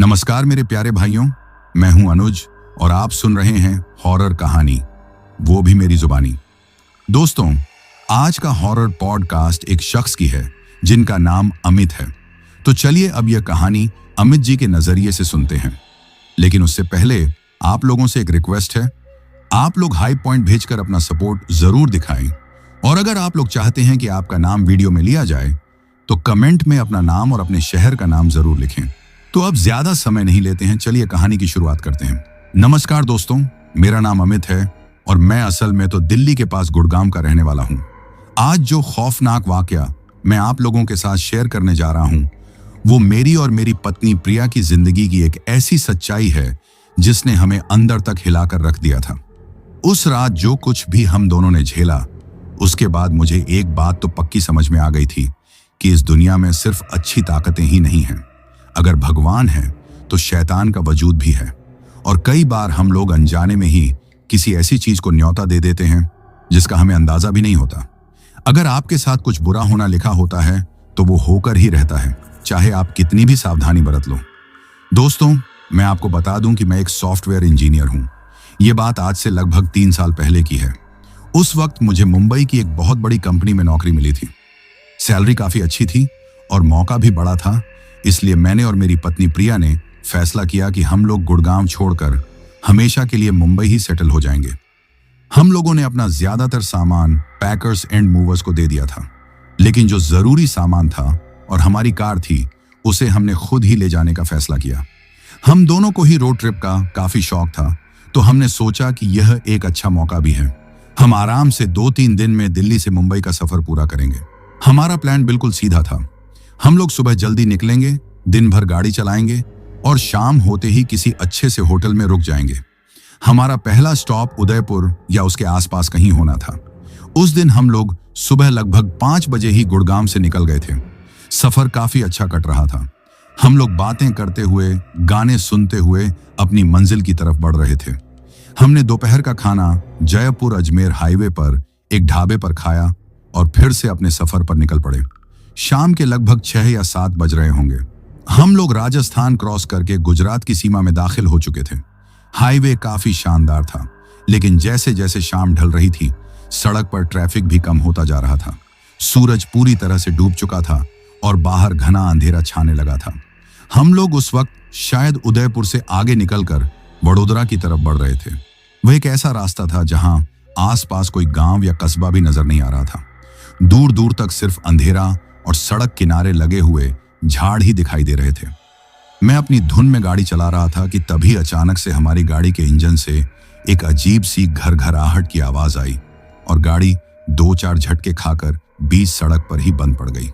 नमस्कार मेरे प्यारे भाइयों, मैं हूं अनुज और आप सुन रहे हैं हॉरर कहानी, वो भी मेरी जुबानी। दोस्तों, आज का हॉरर पॉडकास्ट एक शख्स की है जिनका नाम अमित है। तो चलिए अब यह कहानी अमित जी के नजरिए से सुनते हैं। लेकिन उससे पहले आप लोगों से एक रिक्वेस्ट है, आप लोग हाई पॉइंट भेजकर अपना सपोर्ट जरूर दिखाएं। और अगर आप लोग चाहते हैं कि आपका नाम वीडियो में लिया जाए तो कमेंट में अपना नाम और अपने शहर का नाम जरूर लिखें। तो अब ज्यादा समय नहीं लेते हैं, चलिए कहानी की शुरुआत करते हैं। नमस्कार दोस्तों, मेरा नाम अमित है और मैं असल में तो दिल्ली के पास गुड़गांव का रहने वाला हूं। आज जो खौफनाक वाकया मैं आप लोगों के साथ शेयर करने जा रहा हूं, वो मेरी और मेरी पत्नी प्रिया की जिंदगी की एक ऐसी सच्चाई है जिसने हमें अंदर तक हिलाकर रख दिया था। उस रात जो कुछ भी हम दोनों ने झेला, उसके बाद मुझे एक बात तो पक्की समझ में आ गई थी कि इस दुनिया में सिर्फ अच्छी ताकतें ही नहीं हैं। अगर भगवान है तो शैतान का वजूद भी है। और कई बार हम लोग अनजाने में ही किसी ऐसी चीज को न्योता दे देते हैं जिसका हमें अंदाजा भी नहीं होता। अगर आपके साथ कुछ बुरा होना लिखा होता है तो वो होकर ही रहता है, चाहे आप कितनी भी सावधानी बरत लो। दोस्तों, मैं आपको बता दूं कि मैं एक सॉफ्टवेयर इंजीनियर हूं। ये बात आज से लगभग 3 साल पहले की है। उस वक्त मुझे मुंबई की एक बहुत बड़ी कंपनी में नौकरी मिली थी। सैलरी काफी अच्छी थी और मौका भी बड़ा था। इसलिए मैंने और मेरी पत्नी प्रिया ने फैसला किया कि हम लोग गुड़गांव छोड़कर हमेशा के लिए मुंबई ही सेटल हो जाएंगे। हम लोगों ने अपना ज्यादातर सामान पैकर्स एंड मूवर्स को दे दिया था, लेकिन जो जरूरी सामान था और हमारी कार थी, उसे हमने खुद ही ले जाने का फैसला किया। हम दोनों को ही रोड ट्रिप का काफी शौक था, तो हमने सोचा कि यह एक अच्छा मौका भी है। हम आराम से 2-3 दिन में दिल्ली से मुंबई का सफर पूरा करेंगे। हमारा प्लान बिल्कुल सीधा था। हम लोग सुबह जल्दी निकलेंगे, दिन भर गाड़ी चलाएंगे और शाम होते ही किसी अच्छे से होटल में रुक जाएंगे। हमारा पहला स्टॉप उदयपुर या उसके आसपास कहीं होना था। उस दिन हम लोग सुबह लगभग 5 बजे ही गुड़गांव से निकल गए थे। सफर काफी अच्छा कट रहा था। हम लोग बातें करते हुए, गाने सुनते हुए अपनी मंजिल की तरफ बढ़ रहे थे। हमने दोपहर का खाना जयपुर अजमेर हाईवे पर एक ढाबे पर खाया और फिर से अपने सफर पर निकल पड़े। शाम के लगभग 6 या 7 बज रहे होंगे। हम लोग राजस्थान क्रॉस करके गुजरात की सीमा में दाखिल हो चुके थे। हाईवे काफी शानदार था, लेकिन जैसे जैसे शाम ढल रही थी, सड़क पर ट्रैफिक भी कम होता जा रहा था। सूरज पूरी तरह से डूब चुका था और बाहर घना अंधेरा छाने लगा था। हम लोग उस वक्त शायद उदयपुर से आगे निकलकर वडोदरा की तरफ बढ़ रहे थे। वह एक ऐसा रास्ता था जहां आसपास कोई गांव या कस्बा भी नजर नहीं आ रहा था। दूर दूर तक सिर्फ अंधेरा और सड़क किनारे लगे हुए झाड़ ही दिखाई दे रहे थे। मैं अपनी धुन में गाड़ी चला रहा था कि तभी अचानक से हमारी गाड़ी के इंजन से एक अजीब सी घरघराहट की आवाज आई और गाड़ी 2-4 झटके खाकर बीच सड़क पर ही बंद पड़ गई।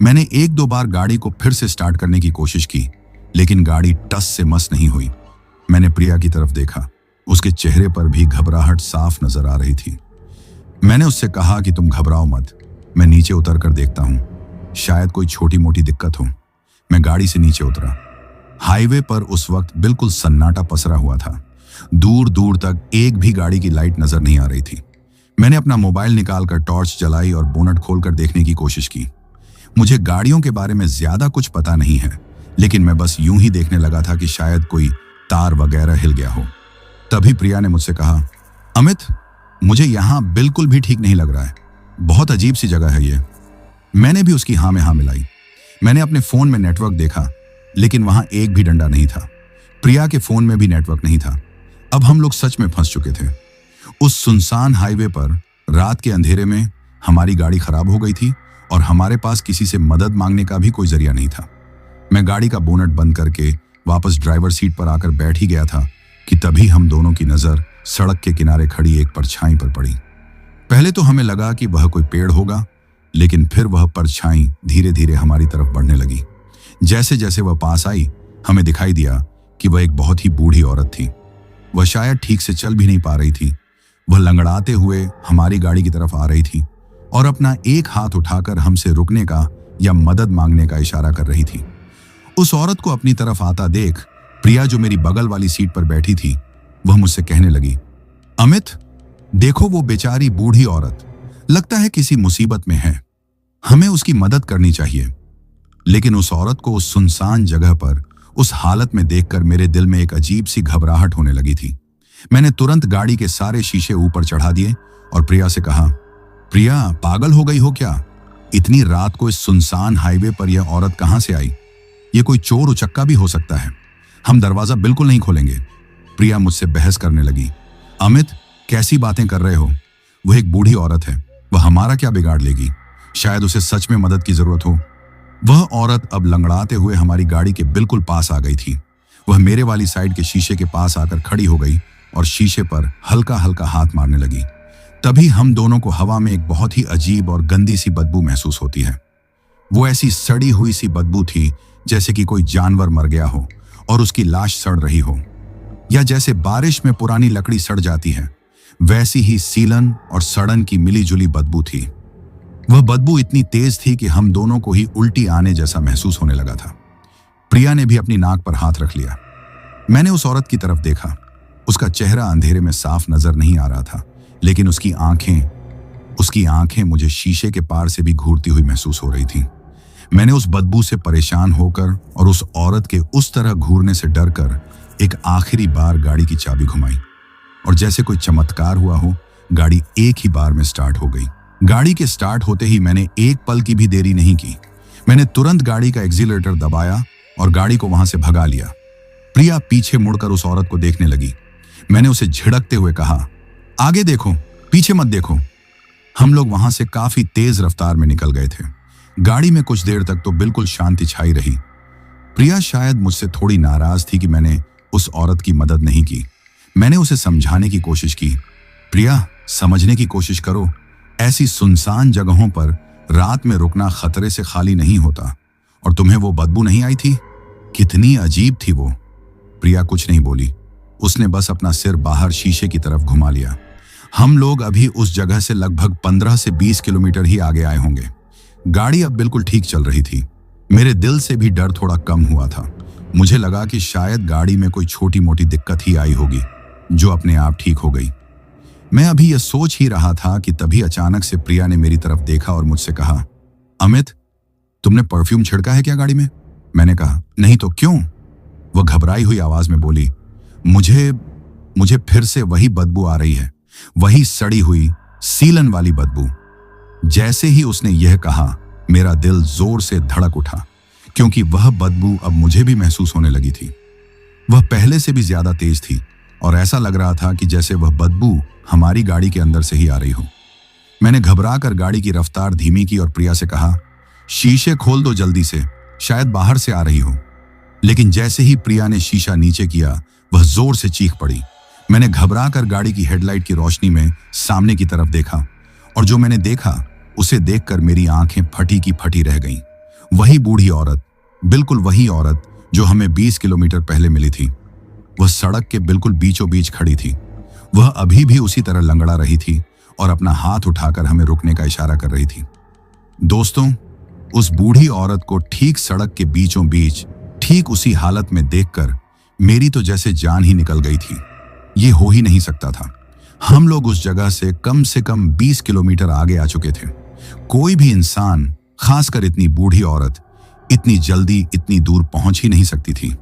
मैंने 1-2 बार गाड़ी को फिर से स्टार्ट करने की कोशिश की, लेकिन गाड़ी टस से मस नहीं हुई। मैंने प्रिया की तरफ देखा, उसके चेहरे पर भी घबराहट साफ नजर आ रही थी। मैंने उससे कहा कि तुम घबराओ मत, मैं नीचे उतर कर देखता हूं, शायद कोई छोटी मोटी दिक्कत हो। मैं गाड़ी से नीचे उतरा। हाईवे पर उस वक्त बिल्कुल सन्नाटा पसरा हुआ था। दूर दूर तक एक भी गाड़ी की लाइट नजर नहीं आ रही थी। मैंने अपना मोबाइल निकालकर टॉर्च जलाई और बोनट खोलकर देखने की कोशिश की। मुझे गाड़ियों के बारे में ज्यादा कुछ पता नहीं है, लेकिन मैं बस यूं ही देखने लगा था कि शायद कोई तार वगैरह हिल गया हो। तभी प्रिया ने मुझसे कहा, अमित, मुझे यहां बिल्कुल भी ठीक नहीं लग रहा है, बहुत अजीब सी जगह है ये। मैंने भी उसकी हाँ में हाँ मिलाई। मैंने अपने फोन में नेटवर्क देखा, लेकिन वहां एक भी डंडा नहीं था। प्रिया के फोन में भी नेटवर्क नहीं था। अब हम लोग सच में फंस चुके थे। उस सुनसान हाईवे पर रात के अंधेरे में हमारी गाड़ी खराब हो गई थी और हमारे पास किसी से मदद मांगने का भी कोई जरिया नहीं था। मैं गाड़ी का बोनट बंद करके वापस ड्राइवर सीट पर आकर बैठ ही गया था कि तभी हम दोनों की नजर सड़क के किनारे खड़ी एक परछाई पर पड़ी। पहले तो हमें लगा कि वह कोई पेड़ होगा, लेकिन फिर वह परछाई धीरे धीरे हमारी तरफ बढ़ने लगी। जैसे जैसे वह पास आई, हमें दिखाई दिया कि वह एक बहुत ही बूढ़ी औरत थी। वह शायद ठीक से चल भी नहीं पा रही थी। वह लंगड़ाते हुए हमारी गाड़ी की तरफ आ रही थी और अपना एक हाथ उठाकर हमसे रुकने का या मदद मांगने का इशारा कर रही थी। उस औरत को अपनी तरफ आता देख प्रिया, जो मेरी बगल वाली सीट पर बैठी थी, वह मुझसे कहने लगी, अमित, देखो वो बेचारी बूढ़ी औरत, लगता है किसी मुसीबत में है, हमें उसकी मदद करनी चाहिए। लेकिन उस औरत को उस सुनसान जगह पर उस हालत में देखकर मेरे दिल में एक अजीब सी घबराहट होने लगी थी। मैंने तुरंत गाड़ी के सारे शीशे ऊपर चढ़ा दिए और प्रिया से कहा, प्रिया, पागल हो गई हो क्या? इतनी रात को इस सुनसान हाईवे पर यह औरत कहां से आई? ये कोई चोर उचक्का भी हो सकता है। हम दरवाजा बिल्कुल नहीं खोलेंगे। प्रिया मुझसे बहस करने लगी। अमित, कैसी बातें कर रहे हो? वह एक बूढ़ी औरत है, वह हमारा क्या बिगाड़ लेगी? शायद उसे सच में मदद की जरूरत हो। वह औरत अब लंगड़ाते हुए हमारी गाड़ी के बिल्कुल पास आ गई थी। वह मेरे वाली साइड के शीशे के पास आकर खड़ी हो गई और शीशे पर हल्का हल्का हाथ मारने लगी। तभी हम दोनों को हवा में एक बहुत ही अजीब और गंदी सी बदबू महसूस होती है। वो ऐसी सड़ी हुई सी बदबू थी जैसे कि कोई जानवर मर गया हो और उसकी लाश सड़ रही हो, या जैसे बारिश में पुरानी लकड़ी सड़ जाती है, वैसी ही सीलन और सड़न की मिलीजुली बदबू थी। वह बदबू इतनी तेज थी कि हम दोनों को ही उल्टी आने जैसा महसूस होने लगा था। प्रिया ने भी अपनी नाक पर हाथ रख लिया। मैंने उस औरत की तरफ देखा। उसका चेहरा अंधेरे में साफ नजर नहीं आ रहा था, लेकिन उसकी आंखें मुझे शीशे के पार से भी घूरती हुई महसूस हो रही थी। मैंने उस बदबू से परेशान होकर और उस औरत के उस तरह घूरने से डरकर एक आखिरी बार गाड़ी की चाबी घुमाई और जैसे कोई चमत्कार हुआ हो, गाड़ी एक ही बार में स्टार्ट हो गई। गाड़ी के स्टार्ट होते ही मैंने एक पल की भी देरी नहीं की। मैंने तुरंत गाड़ी का एक्सीलरेटर दबाया और गाड़ी को वहां से भगा लिया। प्रिया पीछे मुड़कर उस औरत को देखने लगी। मैंने उसे झिड़कते हुए कहा, आगे देखो, पीछे मत देखो। हम लोग वहां से काफी तेज रफ्तार में निकल गए थे। गाड़ी में कुछ देर तक तो बिल्कुल शांति छाई रही। प्रिया शायद मुझसे थोड़ी नाराज थी कि मैंने उस औरत की मदद नहीं की। मैंने उसे समझाने की कोशिश की। प्रिया, समझने की कोशिश करो। ऐसी सुनसान जगहों पर रात में रुकना खतरे से खाली नहीं होता। और तुम्हें वो बदबू नहीं आई थी? कितनी अजीब थी वो। प्रिया कुछ नहीं बोली। उसने बस अपना सिर बाहर शीशे की तरफ घुमा लिया। हम लोग अभी उस जगह से लगभग 15 से 20 किलोमीटर ही आगे आए होंगे। गाड़ी अब बिल्कुल ठीक चल रही थी। मेरे दिल से भी डर थोड़ा कम हुआ था। मुझे लगा कि शायद गाड़ी में कोई छोटी मोटी दिक्कत ही आई होगी जो अपने आप ठीक हो गई। मैं अभी यह सोच ही रहा था कि तभी अचानक से प्रिया ने मेरी तरफ देखा और मुझसे कहा, अमित, तुमने परफ्यूम छिड़का है क्या गाड़ी में? मैंने कहा, नहीं तो क्यों? वह घबराई हुई आवाज में बोली, मुझे फिर से वही बदबू आ रही है, वही सड़ी हुई सीलन वाली बदबू। जैसे ही उसने यह कहा, मेरा दिल जोर से धड़क उठा, क्योंकि वह बदबू अब मुझे भी महसूस होने लगी थी। वह पहले से भी ज्यादा तेज थी और ऐसा लग रहा था कि जैसे वह बदबू हमारी गाड़ी के अंदर से ही आ रही हो। मैंने घबराकर गाड़ी की रफ्तार धीमी की और प्रिया से कहा, शीशे खोल दो जल्दी से, शायद बाहर से आ रही हो। लेकिन जैसे ही प्रिया ने शीशा नीचे किया, वह जोर से चीख पड़ी। मैंने घबराकर गाड़ी की हेडलाइट की रोशनी में सामने की तरफ देखा और जो मैंने देखा उसे देखकर मेरी आंखें फटी की फटी रह गईं। वही बूढ़ी औरत, बिल्कुल वही औरत जो हमें 20 किलोमीटर पहले मिली थी। वह सड़क के बिल्कुल बीचों बीच खड़ी थी। वह अभी भी उसी तरह लंगड़ा रही थी और अपना हाथ उठाकर हमें रुकने का इशारा कर रही थी। दोस्तों, उस बूढ़ी औरत को ठीक सड़क के बीचों बीच ठीक उसी हालत में देखकर मेरी तो जैसे जान ही निकल गई थी। ये हो ही नहीं सकता था। हम लोग उस जगह से कम 20 किलोमीटर आगे आ चुके थे। कोई भी इंसान, खासकर इतनी बूढ़ी औरत, इतनी जल्दी इतनी दूर पहुंच ही नहीं सकती थी।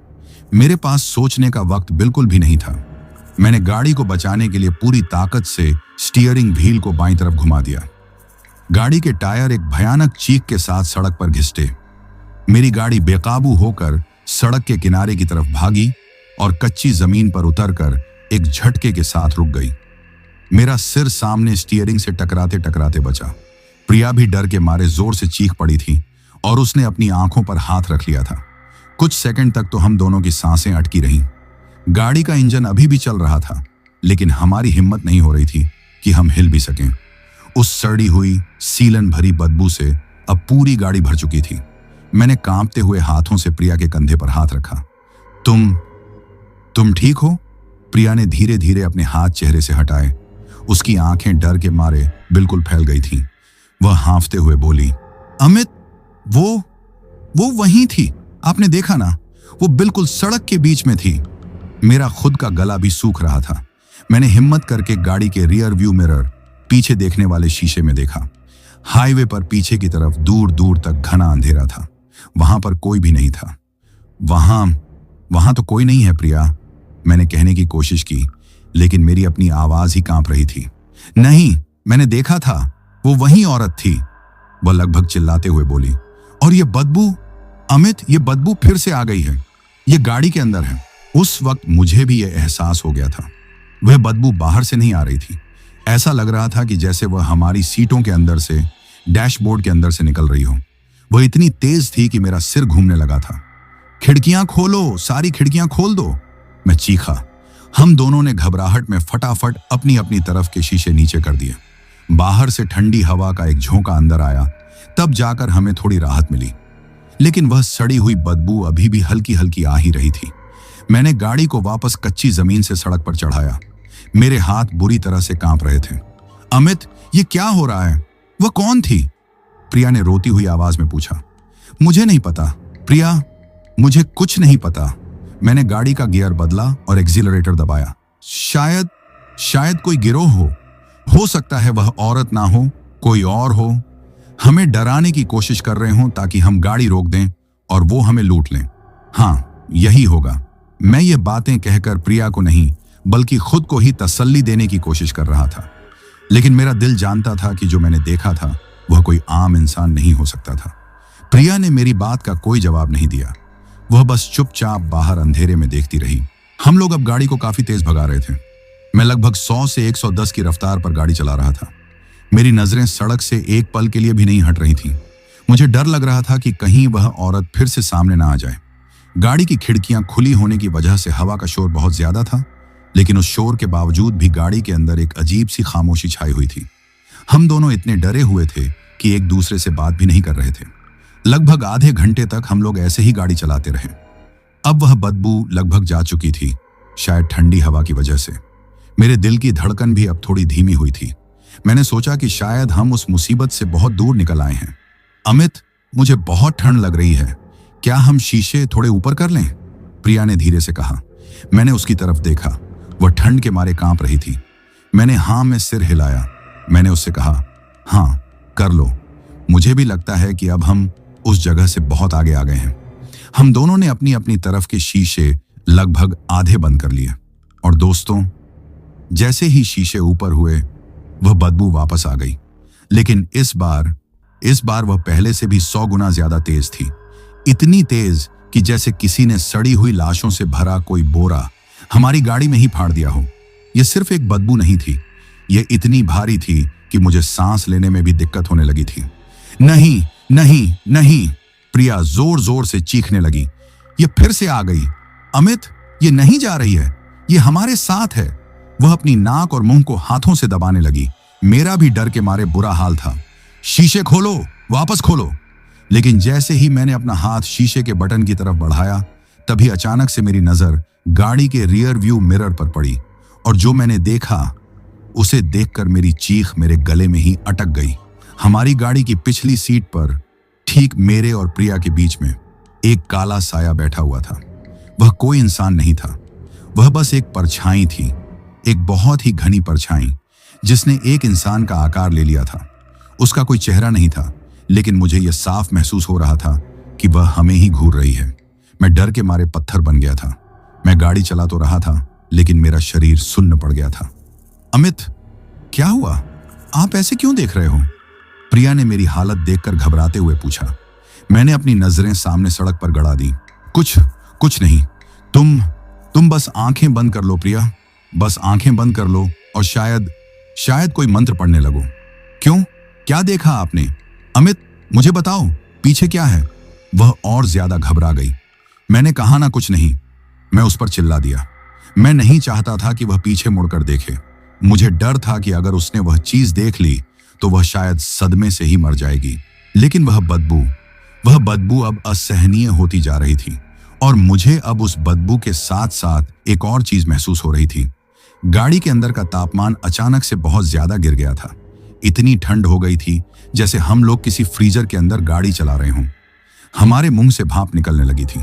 मेरे पास सोचने का वक्त बिल्कुल भी नहीं था। मैंने गाड़ी को बचाने के लिए पूरी ताकत से स्टीयरिंग व्हील को बाईं तरफ घुमा दिया। गाड़ी के टायर एक भयानक चीख के साथ सड़क पर घिसटे। मेरी गाड़ी बेकाबू होकर सड़क के किनारे की तरफ भागी और कच्ची जमीन पर उतरकर एक झटके के साथ रुक गई। मेरा सिर सामने स्टीयरिंग से टकराते टकराते बचा। प्रिया भी डर के मारे जोर से चीख पड़ी थी और उसने अपनी आंखों पर हाथ रख लिया था। कुछ सेकंड तक तो हम दोनों की सांसें अटकी रहीं। गाड़ी का इंजन अभी भी चल रहा था, लेकिन हमारी हिम्मत नहीं हो रही थी कि हम हिल भी सकें। उस सड़ी हुई सीलन भरी बदबू से अब पूरी गाड़ी भर चुकी थी। मैंने कांपते हुए हाथों से प्रिया के कंधे पर हाथ रखा। तुम ठीक हो? प्रिया ने धीरे धीरे अपने हाथ चेहरे से हटाए। उसकी आंखें डर के मारे बिल्कुल फैल गई थीं। वह हांफते हुए बोली, अमित, वो वहीं थी, आपने देखा ना? वो बिल्कुल सड़क के बीच में थी। मेरा खुद का गला भी सूख रहा था। मैंने हिम्मत करके गाड़ी के रियर व्यू मिरर, पीछे देखने वाले शीशे में देखा। हाईवे पर पीछे की तरफ दूर दूर तक घना अंधेरा था। वहां पर कोई भी नहीं था। वहां तो कोई नहीं है प्रिया, मैंने कहने की कोशिश की, लेकिन मेरी अपनी आवाज ही कांप रही थी। नहीं, मैंने देखा था, वो वही औरत थी, वह लगभग चिल्लाते हुए बोली। और ये बदबू, अमित, ये बदबू फिर से आ गई है, ये गाड़ी के अंदर है। उस वक्त मुझे भी यह एहसास हो गया था। वह बदबू बाहर से नहीं आ रही थी, ऐसा लग रहा था कि जैसे वह हमारी सीटों के अंदर से, डैशबोर्ड के अंदर से निकल रही हो। वह इतनी तेज थी कि मेरा सिर घूमने लगा था। खिड़कियां खोलो, सारी खिड़कियां खोल दो, मैं चीखा। हम दोनों ने घबराहट में फटाफट अपनी अपनी तरफ के शीशे नीचे कर दिए। बाहर से ठंडी हवा का एक झोंका अंदर आया, तब जाकर हमें थोड़ी राहत मिली, लेकिन वह सड़ी हुई बदबू अभी भी हल्की हल्की आ ही रही थी। मैंने गाड़ी को वापस कच्ची जमीन से सड़क पर चढ़ाया। मेरे हाथ बुरी तरह से कांप रहे थे। अमित, ये क्या हो रहा है? वह कौन थी? प्रिया ने रोती हुई आवाज में पूछा। मुझे नहीं पता प्रिया, मुझे कुछ नहीं पता। मैंने गाड़ी का गियर बदला और एक्सीलरेटर दबाया। शायद कोई गिरोह हो सकता है वह औरत ना हो, कोई और हो। हमें डराने की कोशिश कर रहे हो ताकि हम गाड़ी रोक दें और वो हमें लूट लें। हाँ, यही होगा। मैं ये बातें कहकर प्रिया को नहीं बल्कि खुद को ही तसल्ली देने की कोशिश कर रहा था, लेकिन मेरा दिल जानता था कि जो मैंने देखा था वह कोई आम इंसान नहीं हो सकता था। प्रिया ने मेरी बात का कोई जवाब नहीं दिया, वह बस चुपचाप बाहर अंधेरे में देखती रही। हम लोग अब गाड़ी को काफी तेज भगा रहे थे। मैं लगभग 100 से 110 की रफ्तार पर गाड़ी चला रहा था। मेरी नजरें सड़क से एक पल के लिए भी नहीं हट रही थीं। मुझे डर लग रहा था कि कहीं वह औरत फिर से सामने ना आ जाए। गाड़ी की खिड़कियां खुली होने की वजह से हवा का शोर बहुत ज्यादा था, लेकिन उस शोर के बावजूद भी गाड़ी के अंदर एक अजीब सी खामोशी छाई हुई थी। हम दोनों इतने डरे हुए थे कि एक दूसरे से बात भी नहीं कर रहे थे। लगभग आधे घंटे तक हम लोग ऐसे ही गाड़ी चलाते रहे। अब वह बदबू लगभग जा चुकी थी, शायद ठंडी हवा की वजह से। मेरे दिल की धड़कन भी अब थोड़ी धीमी हुई थी। मैंने सोचा कि शायद हम उस मुसीबत से बहुत दूर निकल आए हैं। अमित, मुझे बहुत ठंड लग रही है, क्या हम शीशे थोड़े ऊपर कर लें? प्रिया ने धीरे से कहा। मैंने उसकी तरफ देखा, वह ठंड के मारे कांप रही थी। मैंने हाँ में सिर हिलाया। मैंने उससे कहा, हाँ कर लो, मुझे भी लगता है कि अब हम उस जगह से बहुत आगे आ गए हैं। हम दोनों ने अपनी अपनी तरफ के शीशे लगभग आधे बंद कर लिए। और दोस्तों, जैसे ही शीशे ऊपर हुए वह बदबू वापस आ गई, लेकिन इस बार वह पहले से भी 100 गुना ज्यादा तेज थी। इतनी तेज कि जैसे किसी ने सड़ी हुई लाशों से भरा कोई बोरा हमारी गाड़ी में ही फाड़ दिया हो। यह सिर्फ एक बदबू नहीं थी, यह इतनी भारी थी कि मुझे सांस लेने में भी दिक्कत होने लगी थी। नहीं नहीं नहीं, प्रिया जोर जोर से चीखने लगी। यह फिर से आ गई। अमित, ये नहीं जा रही है, ये हमारे साथ है। वह अपनी नाक और मुंह को हाथों से दबाने लगी। मेरा भी डर के मारे बुरा हाल था। शीशे खोलो, वापस खोलो। लेकिन जैसे ही मैंने अपना हाथ शीशे के बटन की तरफ बढ़ाया, तभी अचानक से मेरी नजर गाड़ी के रियर व्यू मिरर पर पड़ी, और जो मैंने देखा उसे देखकर मेरी चीख मेरे गले में ही अटक गई। हमारी गाड़ी की पिछली सीट पर ठीक मेरे और प्रिया के बीच में एक काला साया बैठा हुआ था। वह कोई इंसान नहीं था, वह बस एक परछाई थी, एक बहुत ही घनी परछाई जिसने एक इंसान का आकार ले लिया था। उसका कोई चेहरा नहीं था, लेकिन मुझे यह साफ महसूस हो रहा था कि वह हमें ही घूर रही है। मैं डर के मारे पत्थर बन गया था। मैं गाड़ी चला तो रहा था, लेकिन मेरा शरीर सुन्न पड़ गया था। अमित, क्या हुआ? आप ऐसे क्यों देख रहे हो? प्रिया ने मेरी हालत देखकर घबराते हुए पूछा। मैंने अपनी नजरें सामने सड़क पर गड़ा दी। कुछ नहीं, तुम बस आंखें बंद कर लो प्रिया, बस आंखें बंद कर लो और शायद कोई मंत्र पढ़ने लगो। क्यों? क्या देखा आपने? अमित, मुझे बताओ, पीछे क्या है? वह और ज्यादा घबरा गई। मैंने कहा ना कुछ नहीं, मैं उस पर चिल्ला दिया। मैं नहीं चाहता था कि वह पीछे मुड़कर देखे। मुझे डर था कि अगर उसने वह चीज देख ली तो वह शायद सदमे से ही मर जाएगी। लेकिन वह बदबू अब असहनीय होती जा रही थी, और मुझे अब उस बदबू के साथ साथ एक और चीज महसूस हो रही थी। गाड़ी के अंदर का तापमान अचानक से बहुत ज्यादा गिर गया था। इतनी ठंड हो गई थी जैसे हम लोग किसी फ्रीजर के अंदर गाड़ी चला रहे हों। हमारे मुंह से भाप निकलने लगी थी।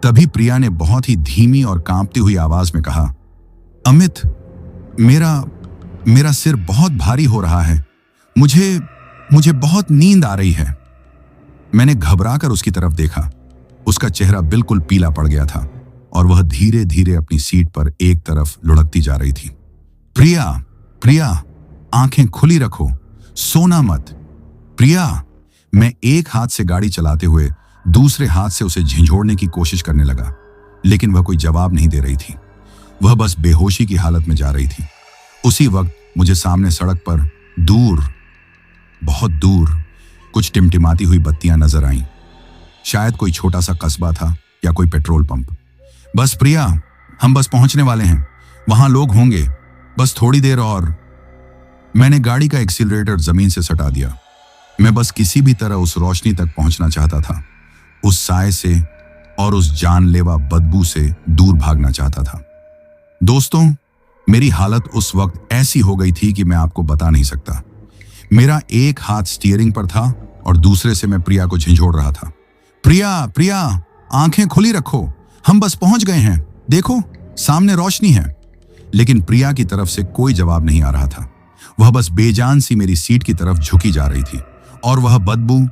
तभी प्रिया ने बहुत ही धीमी और कांपती हुई आवाज में कहा, अमित, मेरा सिर बहुत भारी हो रहा है, मुझे बहुत नींद आ रही है। मैंने घबराकर उसकी तरफ देखा। उसका चेहरा बिल्कुल पीला पड़ गया था। और वह धीरे धीरे अपनी सीट पर एक तरफ लुढ़कती जा रही थी। प्रिया, प्रिया, आंखें खुली रखो, सोना मत। प्रिया, मैं एक हाथ से गाड़ी चलाते हुए दूसरे हाथ से उसे झंझोड़ने की कोशिश करने लगा, लेकिन वह कोई जवाब नहीं दे रही थी। वह बस बेहोशी की हालत में जा रही थी। उसी वक्त मुझे सामने सड़क पर दूर, बहुत दूर, कुछ टिमटिमाती हुई बत्तियां नजर आईं। शायद कोई छोटा सा कस्बा था या कोई पेट्रोल पंप। बस प्रिया, हम बस पहुंचने वाले हैं, वहां लोग होंगे, बस थोड़ी देर और। मैंने गाड़ी का एक्सीलरेटर जमीन से सटा दिया। मैं बस किसी भी तरह उस रोशनी तक पहुंचना चाहता था, उस साए से और उस जानलेवा बदबू से दूर भागना चाहता था। दोस्तों, मेरी हालत उस वक्त ऐसी हो गई थी कि मैं आपको बता नहीं सकता। मेरा एक हाथ स्टीयरिंग पर था और दूसरे से मैं प्रिया को झंझोड़ रहा था। प्रिया, प्रिया, आंखें खुली रखो, हम बस पहुंच गए हैं, देखो सामने रोशनी है। लेकिन प्रिया की तरफ से कोई जवाब नहीं आ रहा था। वह बस बेजान सी मेरी सीट की तरफ झुकी जा रही थी और वह बदबू,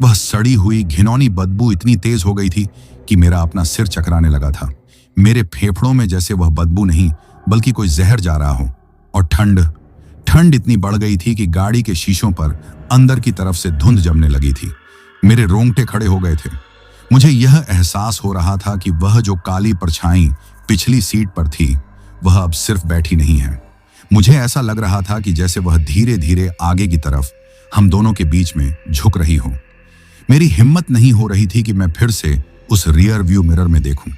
वह सड़ी हुई घिनौनी बदबू इतनी तेज हो गई थी कि मेरा अपना सिर चकराने लगा था। मेरे फेफड़ों में जैसे वह बदबू नहीं बल्कि कोई जहर जा रहा हो। और ठंड इतनी बढ़ गई थी कि गाड़ी के शीशों पर अंदर की तरफ से धुंध जमने लगी थी। मेरे रोंगटे खड़े हो गए थे। मुझे यह एहसास हो रहा था कि वह जो काली परछाई पिछली सीट पर थी वह अब सिर्फ बैठी नहीं है। मुझे ऐसा लग रहा था कि जैसे वह धीरे धीरे आगे की तरफ हम दोनों के बीच में झुक रही हो। मेरी हिम्मत नहीं हो रही थी कि मैं फिर से उस रियर व्यू मिरर में देखूं।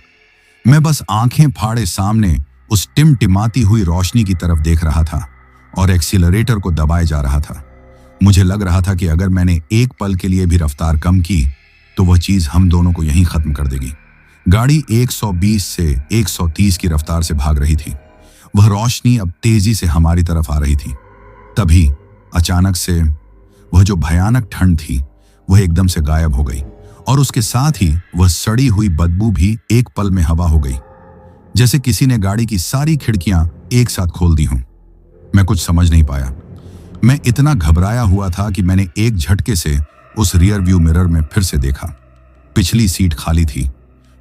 मैं बस आंखें फाड़े सामने उस टिमटिमाती हुई रोशनी की तरफ देख रहा था और एक्सीलरेटर को दबाए जा रहा था। मुझे लग रहा था कि अगर मैंने एक पल के लिए भी रफ्तार कम की तो वह चीज हम दोनों को यहीं खत्म कर देगी। गाड़ी 120 से 130 की रफ्तार से भाग रही थी। वह रोशनी अब तेजी से हमारी तरफ आ रही थी। तभी अचानक से वह जो भयानक ठंड थी वह एकदम से गायब हो गई और उसके साथ ही वह सड़ी हुई बदबू भी एक पल में हवा हो गई, जैसे किसी ने गाड़ी की सारी खिड़कियां एक साथ खोल दी हों। मैं कुछ समझ नहीं पाया। मैं इतना घबराया हुआ था कि मैंने एक झटके से उस रियर व्यू मिरर में फिर से देखा। पिछली सीट खाली थी,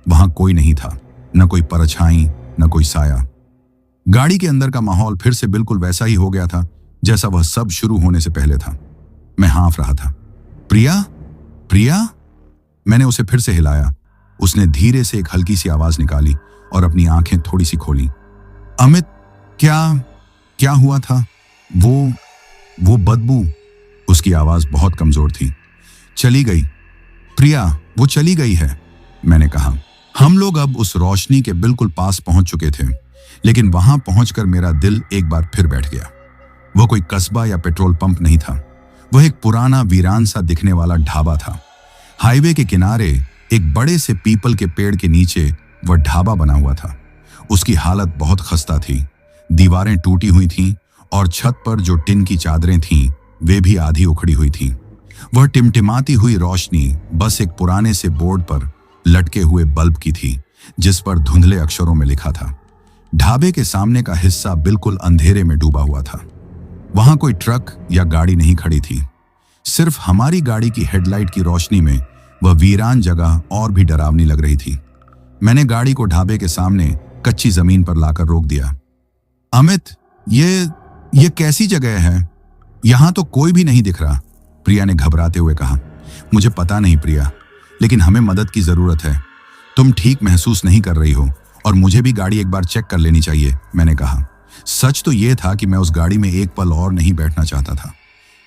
वहां कोई नहीं था, न कोई परछाई न कोई साया। गाड़ी के अंदर का माहौल फिर से बिल्कुल वैसा ही हो गया था जैसा वह सब शुरू होने से पहले था। मैं हाँफ रहा था। प्रिया, प्रिया, मैंने उसे फिर से हिलाया। उसने धीरे से एक हल्की सी आवाज निकाली और अपनी आंखें थोड़ी सी खोली। अमित, क्या हुआ था? वो बदबू। उसकी आवाज बहुत कमजोर थी। चली गई प्रिया, वो चली गई है, मैंने कहा। हम लोग अब उस रोशनी के बिल्कुल पास पहुंच चुके थे, लेकिन वहां पहुंचकर मेरा दिल एक बार फिर बैठ गया। वह कोई कस्बा या पेट्रोल पंप नहीं था। वह एक पुराना वीरान सा दिखने वाला ढाबा था। हाईवे के किनारे एक बड़े से पीपल के पेड़ के नीचे वह ढाबा बना हुआ था। उसकी हालत बहुत खस्ता थी। दीवारें टूटी हुई थीं और छत पर जो टिन की चादरें थीं वे भी आधी उखड़ी हुई थीं। वह टिमटिमाती हुई रोशनी बस एक पुराने से बोर्ड पर लटके हुए बल्ब की थी जिस पर धुंधले अक्षरों में लिखा था। ढाबे के सामने का हिस्सा बिल्कुल अंधेरे में डूबा हुआ था। वहां कोई ट्रक या गाड़ी नहीं खड़ी थी। सिर्फ हमारी गाड़ी की हेडलाइट की रोशनी में वह वीरान जगह और भी डरावनी लग रही थी। मैंने गाड़ी को ढाबे के सामने कच्ची जमीन पर लाकर रोक दिया। अमित, ये कैसी जगह है? यहां तो कोई भी नहीं दिख रहा, प्रिया ने घबराते हुए कहा। मुझे पता नहीं प्रिया, लेकिन हमें मदद की जरूरत है। तुम ठीक महसूस नहीं कर रही हो और मुझे भी गाड़ी एक बार चेक कर लेनी चाहिए, मैंने कहा। सच तो यह था कि मैं उस गाड़ी में एक पल और नहीं बैठना चाहता था।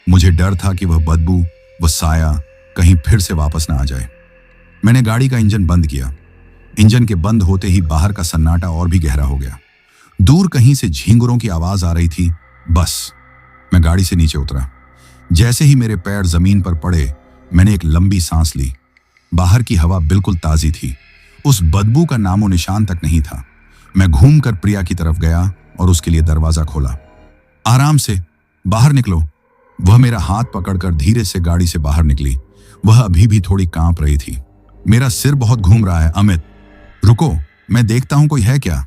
मुझे डर था कि वह बदबू, वह साया कहीं फिर से वापस ना आ जाए। मैंने गाड़ी का इंजन बंद किया। इंजन के बंद होते ही बाहर का सन्नाटा और भी गहरा हो गया। दूर कहीं से झींगुरों की आवाज आ रही थी। बस मैं गाड़ी से नीचे उतरा। जैसे ही मेरे पैर जमीन पर पड़े मैंने एक लंबी सांस ली। बाहर की हवा बिल्कुल ताजी थी। उस बदबू का नामो निशान तक नहीं था। मैं घूमकर प्रिया की तरफ गया और उसके लिए दरवाजा खोला। आराम से बाहर निकलो। वह मेरा हाथ पकड़कर धीरे से गाड़ी से बाहर निकली। वह अभी भी थोड़ी कांप रही थी। मेरा सिर बहुत घूम रहा है अमित, रुको, मैं देखता हूं कोई है क्या।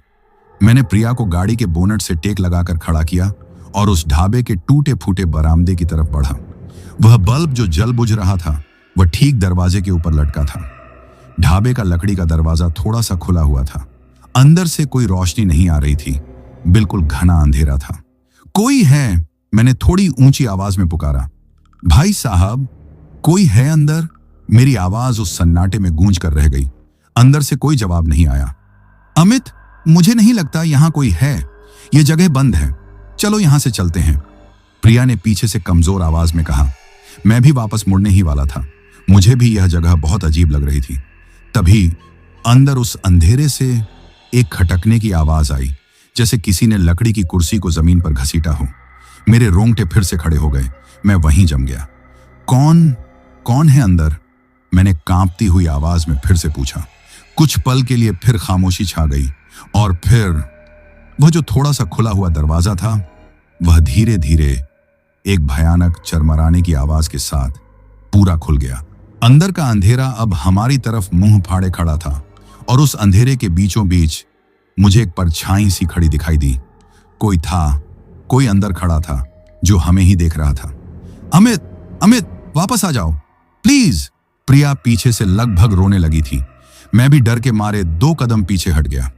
मैंने प्रिया को गाड़ी के बोनट से टेक लगाकर खड़ा किया और उस ढाबे के टूटे फूटे बरामदे की तरफ बढ़ा। वह बल्ब जो जल बुझ रहा था वह ठीक दरवाजे के ऊपर लटका था। ढाबे का लकड़ी का दरवाजा थोड़ा सा खुला हुआ था अंदर से कोई रोशनी नहीं आ रही थी, बिल्कुल घना अंधेरा था। कोई है? मैंने थोड़ी ऊंची आवाज में पुकारा। भाई साहब, कोई है अंदर? मेरी आवाज उस सन्नाटे में गूंज कर रह गई। अंदर से कोई जवाब नहीं आया। अमित, मुझे नहीं लगता यहां कोई है, यह जगह बंद है, चलो यहां से चलते हैं, प्रिया ने पीछे से कमजोर आवाज में कहा। मैं भी वापस मुड़ने ही वाला था, मुझे भी यह जगह बहुत अजीब लग रही थी। तभी अंदर उस अंधेरे से एक खटकने की आवाज आई, जैसे किसी ने लकड़ी की कुर्सी को जमीन पर घसीटा हो। मेरे रोंगटे फिर से खड़े हो गए, मैं वहीं जम गया। कौन है अंदर? मैंने कांपती हुई आवाज में फिर से पूछा। कुछ पल के लिए फिर खामोशी छा गई और फिर वह जो थोड़ा सा खुला हुआ दरवाजा था, वह धीरे धीरे एक भयानक चरमराने की आवाज के साथ पूरा खुल गया। अंदर का अंधेरा अब हमारी तरफ मुंह फाड़े खड़ा था और उस अंधेरे के बीचों बीच मुझे एक परछाई सी खड़ी दिखाई दी। कोई अंदर खड़ा था जो हमें ही देख रहा था। अमित, वापस आ जाओ प्लीज। प्रिया पीछे से लगभग रोने लगी थी। मैं भी डर के मारे 2 कदम पीछे हट गया।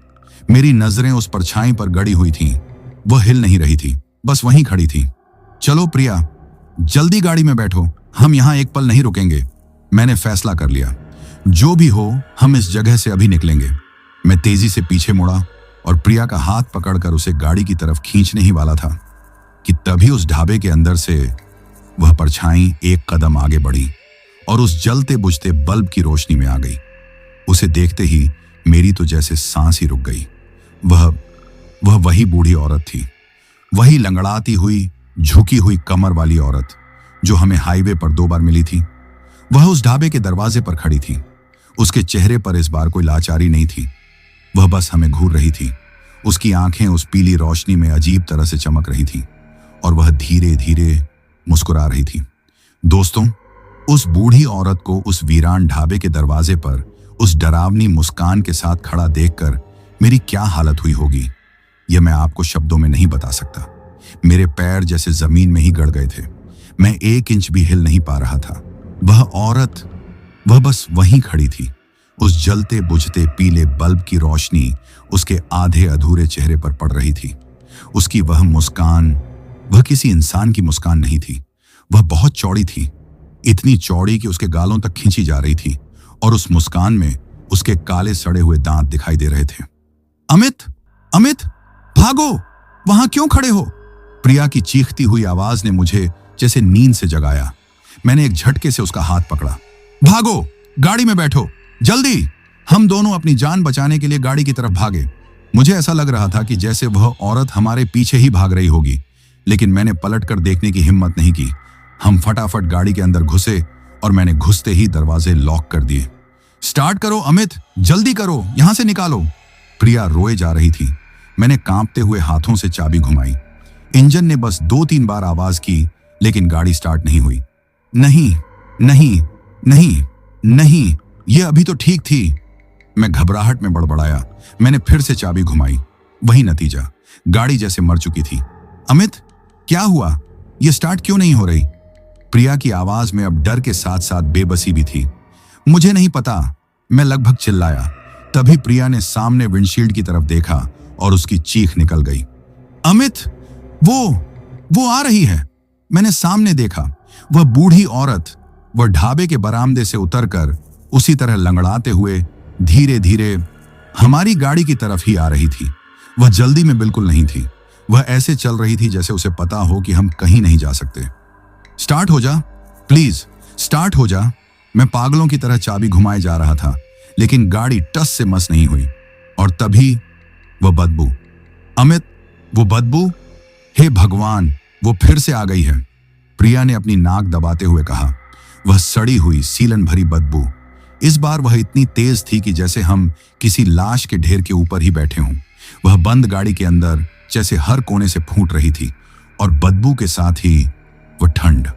मेरी नजरें उस परछाई पर गड़ी हुई थीं। वह हिल नहीं रही थी, बस वहीं खड़ी थी। चलो प्रिया, जल्दी गाड़ी में बैठो, हम यहां एक पल नहीं रुकेंगे। मैंने फैसला कर लिया, जो भी हो हम इस जगह से अभी निकलेंगे। मैं तेजी से पीछे मुड़ा और प्रिया का हाथ पकड़कर उसे गाड़ी की तरफ खींचने ही वाला था कि तभी उस ढाबे के अंदर से वह परछाई एक कदम आगे बढ़ी और उस जलते बुझते बल्ब की रोशनी में आ गई। उसे देखते ही मेरी तो जैसे सांस ही रुक गई। वह वही बूढ़ी औरत थी, वही लंगड़ाती हुई, झुकी हुई कमर वाली औरत जो हमें हाईवे पर 2 बार मिली थी। वह उस ढाबे के दरवाजे पर खड़ी थी। उसके चेहरे पर इस बार कोई लाचारी नहीं थी, वह बस हमें घूर रही थी। उसकी आंखें उस पीली रोशनी में अजीब तरह से चमक रही थी और वह धीरे धीरे मुस्कुरा रही थी। दोस्तों, उस बूढ़ी औरत को उस वीरान ढाबे के दरवाजे पर उस डरावनी मुस्कान के साथ खड़ा देखकर मेरी क्या हालत हुई होगी, यह मैं आपको शब्दों में नहीं बता सकता। मेरे पैर जैसे जमीन में ही गड़ गए थे। मैं 1 इंच भी हिल नहीं पा रहा था। वह औरत, वह बस वहीं खड़ी थी। उस जलते बुझते पीले बल्ब की रोशनी उसके आधे अधूरे चेहरे पर पड़ रही थी। उसकी वह मुस्कान, वह किसी इंसान की मुस्कान नहीं थी। वह बहुत चौड़ी थी, इतनी चौड़ी कि उसके गालों तक खींची जा रही थी और उस मुस्कान में उसके काले सड़े हुए दांत दिखाई दे रहे थे। अमित, भागो, वहां क्यों खड़े हो? प्रिया की चीखती हुई आवाज ने मुझे जैसे नींद से जगाया। मैंने एक झटके से उसका हाथ पकड़ा। भागो, गाड़ी में बैठो, जल्दी। हम दोनों अपनी जान बचाने के लिए गाड़ी की तरफ भागे। मुझे ऐसा लग रहा था कि जैसे वह औरत हमारे पीछे ही भाग रही होगी, लेकिन मैंने पलटकर देखने की हिम्मत नहीं की। हम फटाफट गाड़ी के अंदर घुसे और मैंने घुसते ही दरवाजे लॉक कर दिए। स्टार्ट करो अमित, जल्दी करो, यहां से निकालो। प्रिया रोए जा रही थी। मैंने कांपते हुए हाथों से चाबी घुमाई। इंजन ने बस 2-3 बार आवाज की, लेकिन गाड़ी स्टार्ट नहीं हुई। नहीं, यह अभी तो ठीक थी। मैं घबराहट में बड़बड़ाया। मैंने फिर से चाबी घुमाई, वही नतीजा, गाड़ी जैसे मर चुकी थी। अमित, क्या हुआ? यह स्टार्ट क्यों नहीं हो रही? प्रिया की आवाज में अब डर के साथ साथ बेबसी भी थी। मुझे नहीं पता, मैं लगभग चिल्लाया। तभी प्रिया ने सामने विंडशील्ड की तरफ देखा और उसकी चीख निकल गई। अमित, वो आ रही है। मैंने सामने देखा, वह बूढ़ी औरत वह ढाबे के बरामदे से उतरकर उसी तरह लंगड़ाते हुए धीरे धीरे हमारी गाड़ी की तरफ ही आ रही थी। वह जल्दी में बिल्कुल नहीं थी। वह ऐसे चल रही थी जैसे उसे पता हो कि हम कहीं नहीं जा सकते। स्टार्ट हो जा, प्लीज स्टार्ट हो जा। मैं पागलों की तरह चाबी घुमाए जा रहा था, लेकिन गाड़ी टस से मस नहीं हुई। और तभी वह बदबू, अमित, वो बदबू, हे भगवान, वो फिर से आ गई है। प्रिया ने अपनी नाक दबाते हुए कहा। वह सड़ी हुई सीलन भरी बदबू, इस बार वह इतनी तेज थी कि जैसे हम किसी लाश के ढेर के ऊपर ही बैठे हों। वह बंद गाड़ी के अंदर जैसे हर कोने से फूट रही थी और बदबू के साथ ही वह ठंड।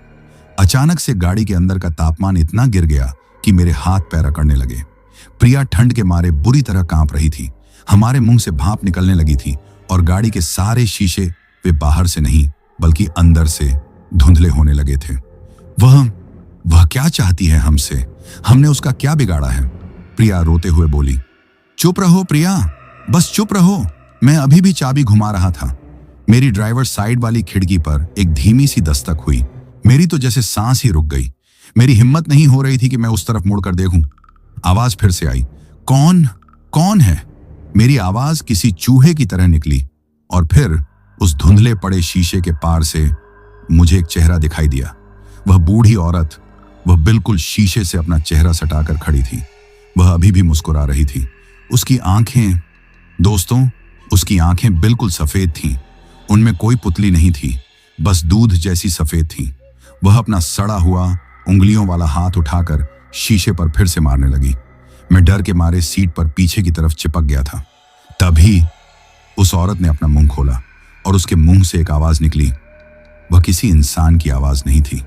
अचानक से गाड़ी के अंदर का तापमान इतना गिर गया कि मेरे हाथ पैर अकड़ने लगे। प्रिया ठंड के मारे बुरी तरह कांप रही थी। हमारे मुंह से भाप निकलने लगी थी और गाड़ी के सारे शीशे वे बाहर से नहीं बल्कि अंदर से धुंधले होने लगे थे। वह क्या चाहती है हमसे? हमने उसका क्या बिगाड़ा है? प्रिया रोते हुए बोली। चुप रहो प्रिया, बस चुप रहो, मैं अभी भी चाबी घुमा रहा था। मेरी ड्राइवर साइड वाली खिड़की पर एक धीमी सी दस्तक हुई। मेरी तो जैसे सांस ही रुक गई। मेरी हिम्मत नहीं हो रही थी कि मैं उस तरफ मुड़कर देखूं। आवाज फिर से आई, कौन कौन है? मेरी आवाज किसी चूहे की तरह निकली और फिर उस धुंधले पड़े शीशे के पार से मुझे एक चेहरा दिखाई दिया। वह बूढ़ी औरत, वह बिल्कुल शीशे से अपना चेहरा सटाकर खड़ी थी। वह अभी भी मुस्कुरा रही थी। उसकी आंखें, दोस्तों, उसकी आंखें बिल्कुल सफेद थीं। उनमें कोई पुतली नहीं थी, बस दूध जैसी सफेद थी। वह अपना सड़ा हुआ उंगलियों वाला हाथ उठाकर शीशे पर फिर से मारने लगी। मैं डर के मारे सीट पर पीछे की तरफ चिपक गया था। तभी उस औरत ने अपना मुंह खोला और उसके मुंह से एक आवाज निकली। वह किसी इंसान की आवाज नहीं थी।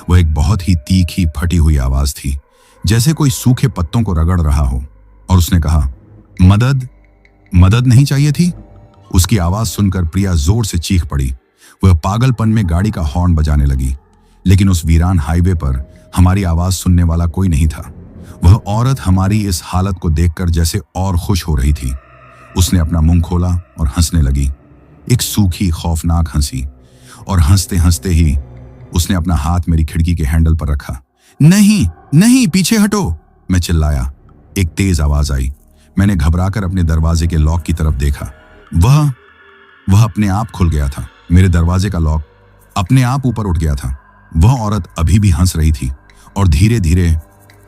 वह एक बहुत ही तीखी, फटी हुई आवाज थी, जैसे कोई सूखे पत्तों को रगड़ रहा हो। और उसने कहा, मदद, मदद नहीं चाहिए थी? उसकी आवाज सुनकर प्रिया जोर से चीख पड़ी। वह पागलपन में गाड़ी का हॉर्न बजाने लगी, लेकिन उस वीरान हाईवे पर हमारी आवाज सुनने वाला कोई नहीं था। वह औरत हमारी इस हालत को देखकर जैसे और खुश हो रही थी। उसने अपना मुंह खोला और हंसने लगी, एक सूखी, खौफनाक हंसी। और हंसते हंसते ही उसने अपना हाथ मेरी खिड़की के हैंडल पर रखा। नहीं नहीं, पीछे हटो, मैं चिल्लाया। एक तेज आवाज आई। मैंने घबराकर अपने दरवाजे के लॉक की तरफ देखा। वह अपने आप खुल गया था। मेरे दरवाजे का लॉक अपने आप ऊपर उठ गया था। वह औरत अभी भी हंस रही थी और धीरे धीरे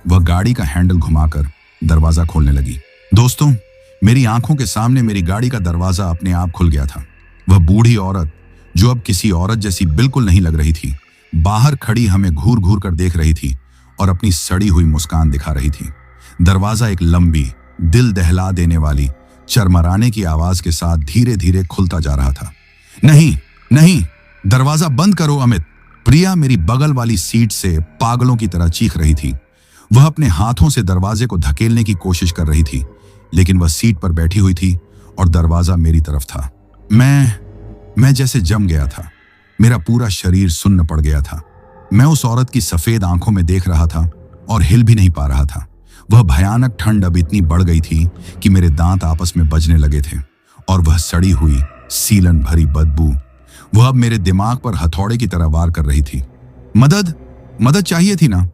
वह गाड़ी का हैंडल घुमाकर दरवाजा खोलने लगी। दोस्तों, मेरी आंखों के सामने मेरी गाड़ी का दरवाजा अपने आप खुल गया था। वह बूढ़ी औरत, जो अब किसी औरत जैसी बिल्कुल नहीं लग रही थी, बाहर खड़ी हमें घूर घूर कर देख रही थी और अपनी सड़ी हुई मुस्कान दिखा रही थी। दरवाजा एक लंबी, दिल दहला देने वाली, चरमराने की आवाज के साथ धीरे धीरे खुलता जा रहा था। नहीं नहीं, दरवाजा बंद करो अमित, प्रिया मेरी बगल वाली सीट से पागलों की तरह चीख रही थी। वह अपने हाथों से दरवाजे को धकेलने की कोशिश कर रही थी, लेकिन वह सीट पर बैठी हुई थी और दरवाजा मेरी तरफ था। मैं जैसे जम गया था। मेरा पूरा शरीर सुन्न पड़ गया था। मैं उस औरत की सफेद आंखों में देख रहा था और हिल भी नहीं पा रहा था। वह भयानक ठंड अब इतनी बढ़ गई थी कि मेरे दांत आपस में बजने लगे थे और वह सड़ी हुई, सीलन भरी बदबू, वह अब मेरे दिमाग पर हथौड़े की तरह वार कर रही थी। मदद, मदद चाहिए थी ना?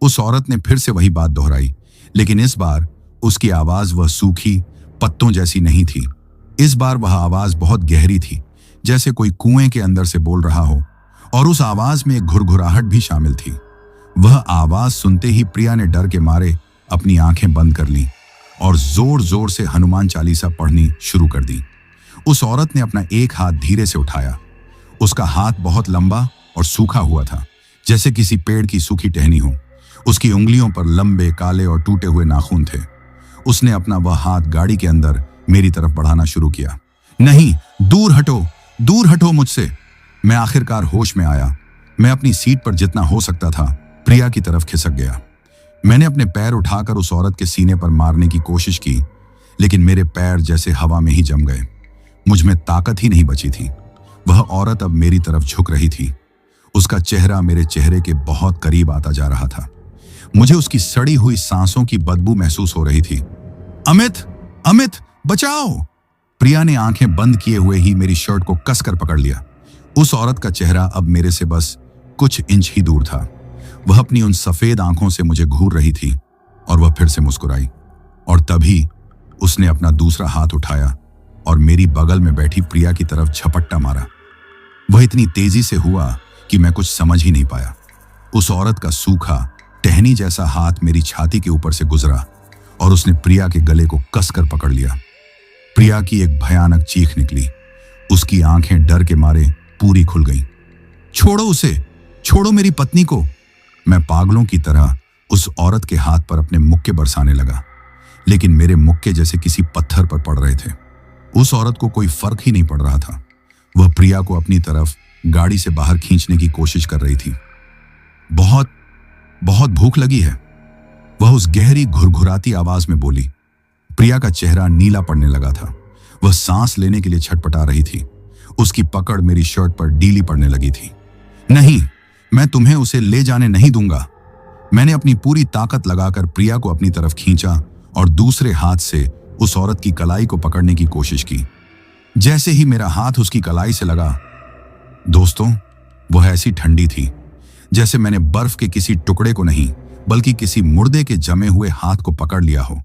उस औरत ने फिर से वही बात दोहराई, लेकिन इस बार उसकी आवाज वह सूखी पत्तों जैसी नहीं थी। इस बार वह आवाज बहुत गहरी थी, जैसे कोई कुएं के अंदर से बोल रहा हो, और उस आवाज में एक घुरघुराहट भी शामिल थी। वह आवाज सुनते ही प्रिया ने डर के मारे अपनी आंखें बंद कर ली और जोर जोर से हनुमान चालीसा पढ़नी शुरू कर दी। उस औरत ने अपना एक हाथ धीरे से उठाया। उसका हाथ बहुत लंबा और सूखा हुआ था, जैसे किसी पेड़ की सूखी टहनी हो। उसकी उंगलियों पर लंबे, काले और टूटे हुए नाखून थे। उसने अपना वह हाथ गाड़ी के अंदर मेरी तरफ बढ़ाना शुरू किया। नहीं, दूर हटो मुझसे। मैं आखिरकार होश में आया। मैं अपनी सीट पर जितना हो सकता था प्रिया की तरफ खिसक गया। मैंने अपने पैर उठाकर उस औरत के सीने पर मारने की कोशिश की, लेकिन मेरे पैर जैसे हवा में ही जम गए। मुझ में ताकत ही नहीं बची थी। वह औरत अब मेरी तरफ झुक रही थी। उसका चेहरा मेरे चेहरे के बहुत करीब आता जा रहा था। मुझे उसकी सड़ी हुई सांसों की बदबू महसूस हो रही थी। अमित, अमित, बचाओ! प्रिया ने आंखें बंद किए हुए ही मेरी शर्ट को कसकर पकड़ लिया। उस औरत का चेहरा अब मेरे से बस कुछ इंच ही दूर था। वह अपनी उन सफेद आंखों से मुझे घूर रही थी और वह फिर से मुस्कुराई। और तभी उसने अपना दूसरा हाथ उठाया और मेरी बगल में बैठी प्रिया की तरफ झपट्टा मारा। वह इतनी तेजी से हुआ कि मैं कुछ समझ ही नहीं पाया। उस औरत का सूखा, टहनी जैसा हाथ मेरी छाती के ऊपर से गुजरा और उसने प्रिया के गले को कसकर पकड़ लिया। प्रिया की एक भयानक चीख निकली। उसकी आंखें डर के मारे पूरी खुल गईं। छोड़ो उसे, छोड़ो मेरी पत्नी को! मैं पागलों की तरह उस औरत के हाथ पर अपने मुक्के बरसाने लगा, लेकिन मेरे मुक्के जैसे किसी पत्थर पर पड़ रहे थे। उस औरत को कोई फर्क ही नहीं पड़ रहा था। वह प्रिया को अपनी तरफ गाड़ी से बाहर खींचने की कोशिश कर रही थी। बहुत बहुत भूख लगी है, वह उस गहरी घुरघुराती आवाज में बोली। प्रिया का चेहरा नीला पड़ने लगा था। वह सांस लेने के लिए छटपटा रही थी। उसकी पकड़ मेरी शर्ट पर ढीली पड़ने लगी थी। नहीं, मैं तुम्हें उसे ले जाने नहीं दूंगा। मैंने अपनी पूरी ताकत लगाकर प्रिया को अपनी तरफ खींचा और दूसरे हाथ से उस औरत की कलाई को पकड़ने की कोशिश की। जैसे ही मेरा हाथ उसकी कलाई से लगा, दोस्तों, वह ऐसी ठंडी थी जैसे मैंने बर्फ के किसी टुकड़े को नहीं बल्कि किसी मुर्दे के जमे हुए हाथ को पकड़ लिया हो।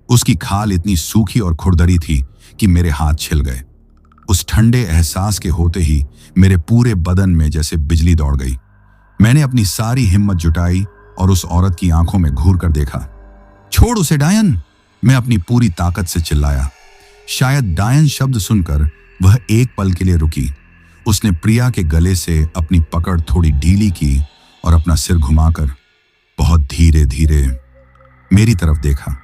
उसकी खाल इतनी सूखी और खुरदरी थी कि मेरे हाथ छिल गए। उस ठंडे एहसास के होते ही मेरे पूरे बदन में जैसे बिजली दौड़ गई। मैंने अपनी सारी हिम्मत जुटाई और उस औरत की आंखों में घूर कर देखा। छोड़ उसे डायन, मैं अपनी पूरी ताकत से चिल्लाया। शायद डायन शब्द सुनकर वह एक पल के लिए रुकी। उसने प्रिया के गले से अपनी पकड़ थोड़ी ढीली की और अपना सिर घुमाकर बहुत धीरे धीरे मेरी तरफ देखा।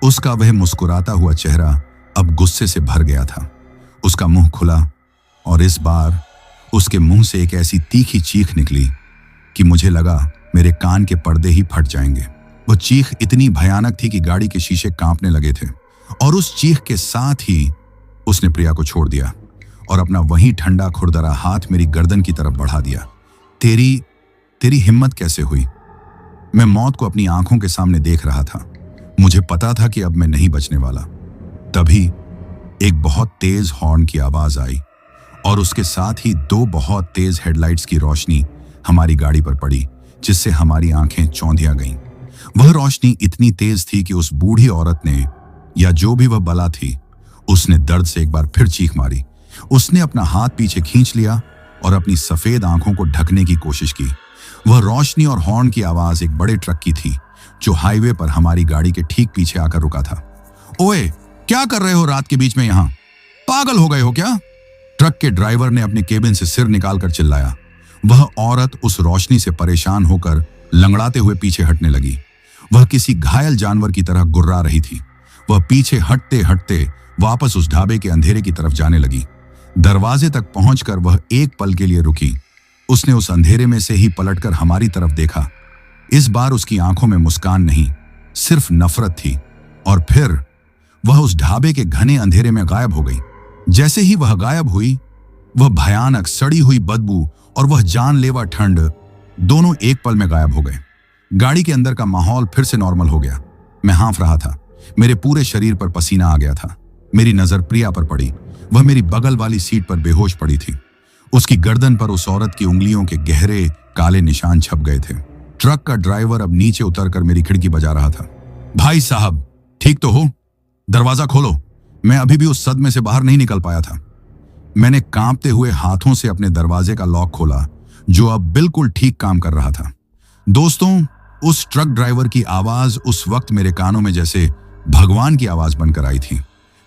उसका वह मुस्कुराता हुआ चेहरा अब गुस्से से भर गया था। उसका मुंह खुला और इस बार उसके मुंह से एक ऐसी तीखी चीख निकली कि मुझे लगा मेरे कान के पर्दे ही फट जाएंगे। वह चीख इतनी भयानक थी कि गाड़ी के शीशे कांपने लगे थे और उस चीख के साथ ही उसने प्रिया को छोड़ दिया और अपना वही ठंडा खुरदरा हाथ मेरी गर्दन की तरफ बढ़ा दिया। तेरी हिम्मत कैसे हुई? मैं मौत को अपनी आंखों के सामने देख रहा था। मुझे पता था कि अब मैं नहीं बचने वाला। तभी एक बहुत तेज हॉर्न की आवाज आई और उसके साथ ही 2 बहुत तेज हेडलाइट्स की रोशनी हमारी गाड़ी पर पड़ी, जिससे हमारी आंखें चौंधिया गईं। वह रोशनी इतनी तेज थी कि उस बूढ़ी औरत ने, या जो भी वह बला थी, उसने दर्द से एक बार फिर चीख मारी। उसने अपना हाथ पीछे खींच लिया और अपनी सफेद आंखों को ढकने की कोशिश की। वह रोशनी और हॉर्न की आवाज एक बड़े ट्रक की थी जो हाईवे पर हमारी गाड़ी के ठीक पीछे आकर रुका था। ओए, क्या कर रहे हो रात के बीच में यहां? पागल हो गए हो क्या? ट्रक के ड्राइवर ने अपने केबिन से सिर निकालकर चिल्लाया। वह औरत उस रोशनी से परेशान होकर लंगड़ाते हुए पीछे हटने लगी। वह किसी घायल जानवर की तरह गुर्रा रही थी। वह पीछे हटते हटते वापस उस ढाबे के अंधेरे की तरफ जाने लगी। दरवाजे तक पहुंचकर वह एक पल के लिए रुकी। उसने उस अंधेरे में से ही पलटकर हमारी तरफ देखा। इस बार उसकी आंखों में मुस्कान नहीं, सिर्फ नफरत थी। और फिर वह उस ढाबे के घने अंधेरे में गायब हो गई। जैसे ही वह गायब हुई, वह भयानक सड़ी हुई बदबू और वह जानलेवा ठंड दोनों एक पल में गायब हो गए। गाड़ी के अंदर का माहौल फिर से नॉर्मल हो गया। मैं हाँफ रहा था। मेरे पूरे शरीर पर पसीना आ गया था। मेरी नजर प्रिया पर पड़ी। वह मेरी बगल वाली सीट पर बेहोश पड़ी थी। उसकी गर्दन पर उस औरत की उंगलियों के गहरे काले निशान छप गए थे। ट्रक का ड्राइवर अब नीचे उतरकर मेरी खिड़की बजा रहा था। भाई साहब, ठीक तो हो? दरवाजा खोलो। मैं अभी भी उस सदमे से बाहर नहीं निकल पाया था। मैंने कांपते हुए हाथों से अपने दरवाजे का लॉक खोला, जो अब बिल्कुल ठीक काम कर रहा था। दोस्तों, उस ट्रक ड्राइवर की आवाज उस वक्त मेरे कानों में जैसे भगवान की आवाज बनकर आई थी।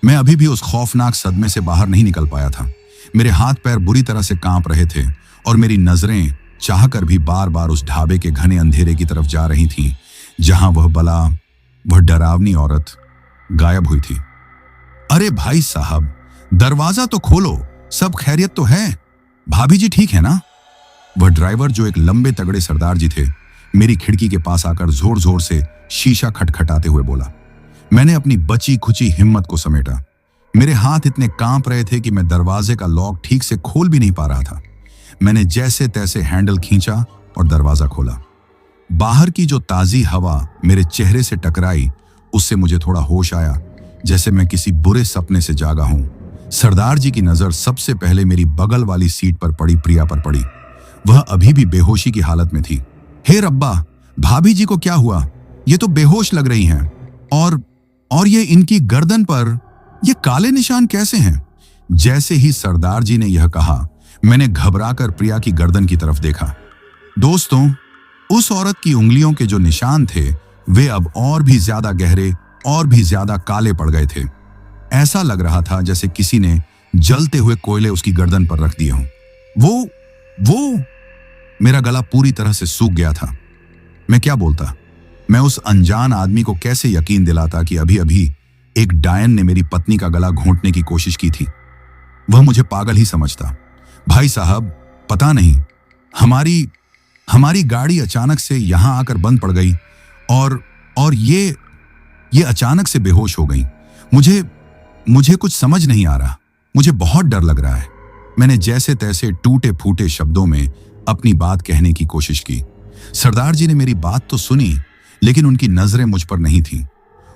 मैं अभी भी उस खौफनाक सदमे से बाहर नहीं निकल पाया था। मेरे हाथ पैर बुरी तरह से कांप रहे थे और मेरी नजरें चाहकर भी बार बार उस ढाबे के घने अंधेरे की तरफ जा रही थीं, जहां वह बला, वह डरावनी औरत गायब हुई थी। अरे भाई साहब, दरवाजा तो खोलो, सब खैरियत तो है? भाभी जी ठीक है ना? वह ड्राइवर, जो एक लंबे तगड़े सरदार जी थे, मेरी खिड़की के पास आकर जोर जोर से शीशा खटखटाते हुए बोला। मैंने अपनी बची खुची हिम्मत को समेटा। मेरे हाथ इतने कांप रहे थे कि मैं दरवाजे का लॉक ठीक से खोल भी नहीं पा रहा था। मैंने जैसे तैसे हैंडल खींचा और दरवाजा खोला। बाहर की जो ताजी हवा मेरे चेहरे से टकराई, उससे मुझे थोड़ा होश आया, जैसे मैं किसी बुरे सपने से जागा हूं। सरदार जी की नजर सबसे पहले मेरी बगल वाली सीट पर पड़ी प्रिया पर पड़ी। वह अभी भी बेहोशी की हालत में थी। हे रब्बा, भाभी जी को क्या हुआ? ये तो बेहोश लग रही हैं। और ये इनकी गर्दन पर ये काले निशान कैसे हैं? जैसे ही सरदार जी ने यह कहा, मैंने घबराकर प्रिया की गर्दन की तरफ देखा। दोस्तों, उस औरत की उंगलियों के जो निशान थे, वे अब और भी ज्यादा गहरे और भी ज्यादा काले पड़ गए थे। ऐसा लग रहा था जैसे किसी ने जलते हुए कोयले उसकी गर्दन पर रख दिए हों। वो मेरा गला पूरी तरह से सूख गया था। मैं क्या बोलता? मैं उस अनजान आदमी को कैसे यकीन दिलाता कि अभी अभी एक डायन ने मेरी पत्नी का गला घोंटने की कोशिश की थी? वह मुझे पागल ही समझता। भाई साहब, पता नहीं, हमारी गाड़ी अचानक से यहां आकर बंद पड़ गई और ये अचानक से बेहोश हो गई। मुझे कुछ समझ नहीं आ रहा। मुझे बहुत डर लग रहा है। मैंने जैसे तैसे टूटे फूटे शब्दों में अपनी बात कहने की कोशिश की। सरदार जी ने मेरी बात तो सुनी, लेकिन उनकी नजरें मुझ पर नहीं थीं।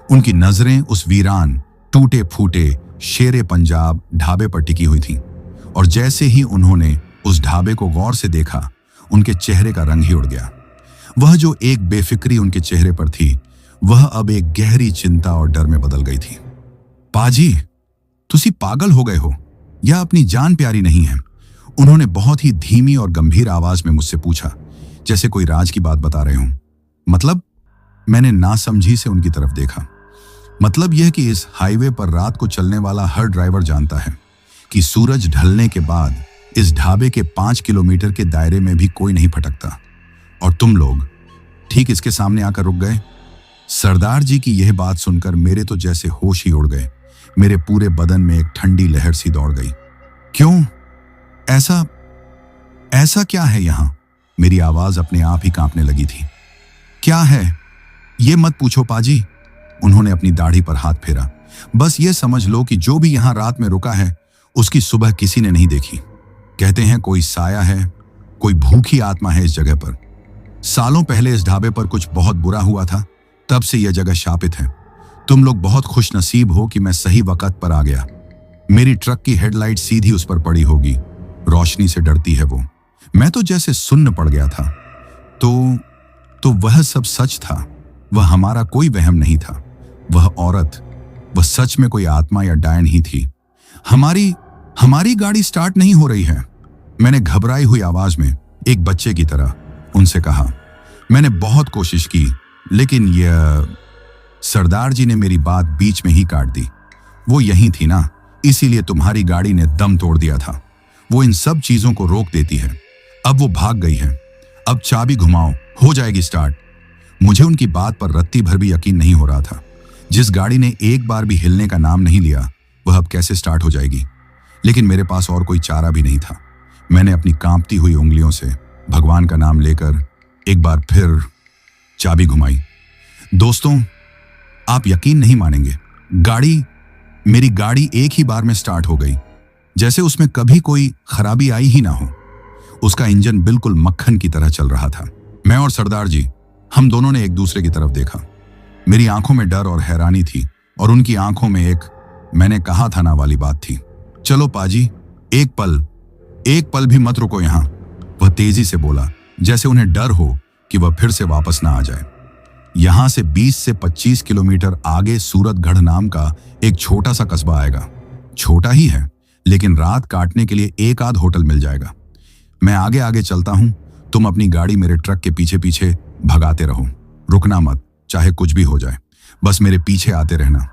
उनकी नजरें उस वीरान टूटे फूटे शेरे पंजाब ढाबे पर टिकी हुई थी। और जैसे ही उन्होंने उस ढाबे को गौर से देखा, उनके चेहरे का रंग ही उड़ गया। वह जो एक बेफिक्री उनके चेहरे पर थी, वह अब एक गहरी चिंता और डर में बदल गई थी। पाजी, तुसी पागल हो गए हो या अपनी जान प्यारी नहीं है? उन्होंने बहुत ही धीमी और गंभीर आवाज में मुझसे पूछा, जैसे कोई राज की बात बता रहे हों। मतलब? मैंने नासमझी से उनकी तरफ देखा। मतलब यह कि इस हाईवे पर रात को चलने वाला हर ड्राइवर जानता है कि सूरज ढलने के बाद इस ढाबे के 5 किलोमीटर के दायरे में भी कोई नहीं फटकता। और तुम लोग ठीक इसके सामने आकर रुक गए। सरदार जी की यह बात सुनकर मेरे तो जैसे होश ही उड़ गए। मेरे पूरे बदन में एक ठंडी लहर सी दौड़ गई। क्यों? ऐसा क्या है यहां? मेरी आवाज अपने आप ही कांपने लगी थी। क्या है ये मत पूछो पाजी। उन्होंने अपनी दाढ़ी पर हाथ फेरा। बस ये समझ लो कि जो भी यहां रात में रुका है, उसकी सुबह किसी ने नहीं देखी। कहते हैं कोई साया है, कोई भूखी आत्मा है इस जगह पर। सालों पहले इस ढाबे पर कुछ बहुत बुरा हुआ था, तब से यह जगह शापित है। तुम लोग बहुत खुशनसीब हो कि मैं सही वक्त पर आ गया। मेरी ट्रक की हेडलाइट सीधी उस पर पड़ी होगी। रोशनी से डरती है वो। मैं तो जैसे सुन्न पड़ गया था। तो वह सब सच था। वह हमारा कोई वहम नहीं था। वह औरत, वह सच में कोई आत्मा या डायन ही थी। हमारी गाड़ी स्टार्ट नहीं हो रही है, मैंने घबराई हुई आवाज में एक बच्चे की तरह उनसे कहा। मैंने बहुत कोशिश की, लेकिन यह... सरदार जी ने मेरी बात बीच में ही काट दी। वो यही थी ना, इसीलिए तुम्हारी गाड़ी ने दम तोड़ दिया था। वो इन सब चीजों को रोक देती है। अब वो भाग गई है। अब चाबी घुमाओ, हो जाएगी स्टार्ट। मुझे उनकी बात पर रत्ती भर भी यकीन नहीं हो रहा था। जिस गाड़ी ने एक बार भी हिलने का नाम नहीं लिया, वह अब कैसे स्टार्ट हो जाएगी? लेकिन मेरे पास और कोई चारा भी नहीं था। मैंने अपनी कांपती हुई उंगलियों से भगवान का नाम लेकर एक बार फिर चाबी घुमाई। दोस्तों, आप यकीन नहीं मानेंगे, मेरी गाड़ी एक ही बार में स्टार्ट हो गई, जैसे उसमें कभी कोई खराबी आई ही ना हो। उसका इंजन बिल्कुल मक्खन की तरह चल रहा था। मैं और सरदार जी, हम दोनों ने एक दूसरे की तरफ देखा। मेरी आंखों में डर और हैरानी थी, और उनकी आंखों में एक मैंने कहा था ना वाली बात थी। चलो पाजी, एक पल भी मत रुको यहां, वह तेजी से बोला, जैसे उन्हें डर हो कि वह फिर से वापस ना आ जाए। यहां से 20 से 25 किलोमीटर आगे सूरतगढ़ नाम का एक छोटा सा कस्बा आएगा। छोटा ही है, लेकिन रात काटने के लिए एक आध होटल मिल जाएगा। मैं आगे आगे चलता हूं, तुम अपनी गाड़ी मेरे ट्रक के पीछे पीछे भगाते रहो। रुकना मत, चाहे कुछ भी हो जाए, बस मेरे पीछे आते रहना।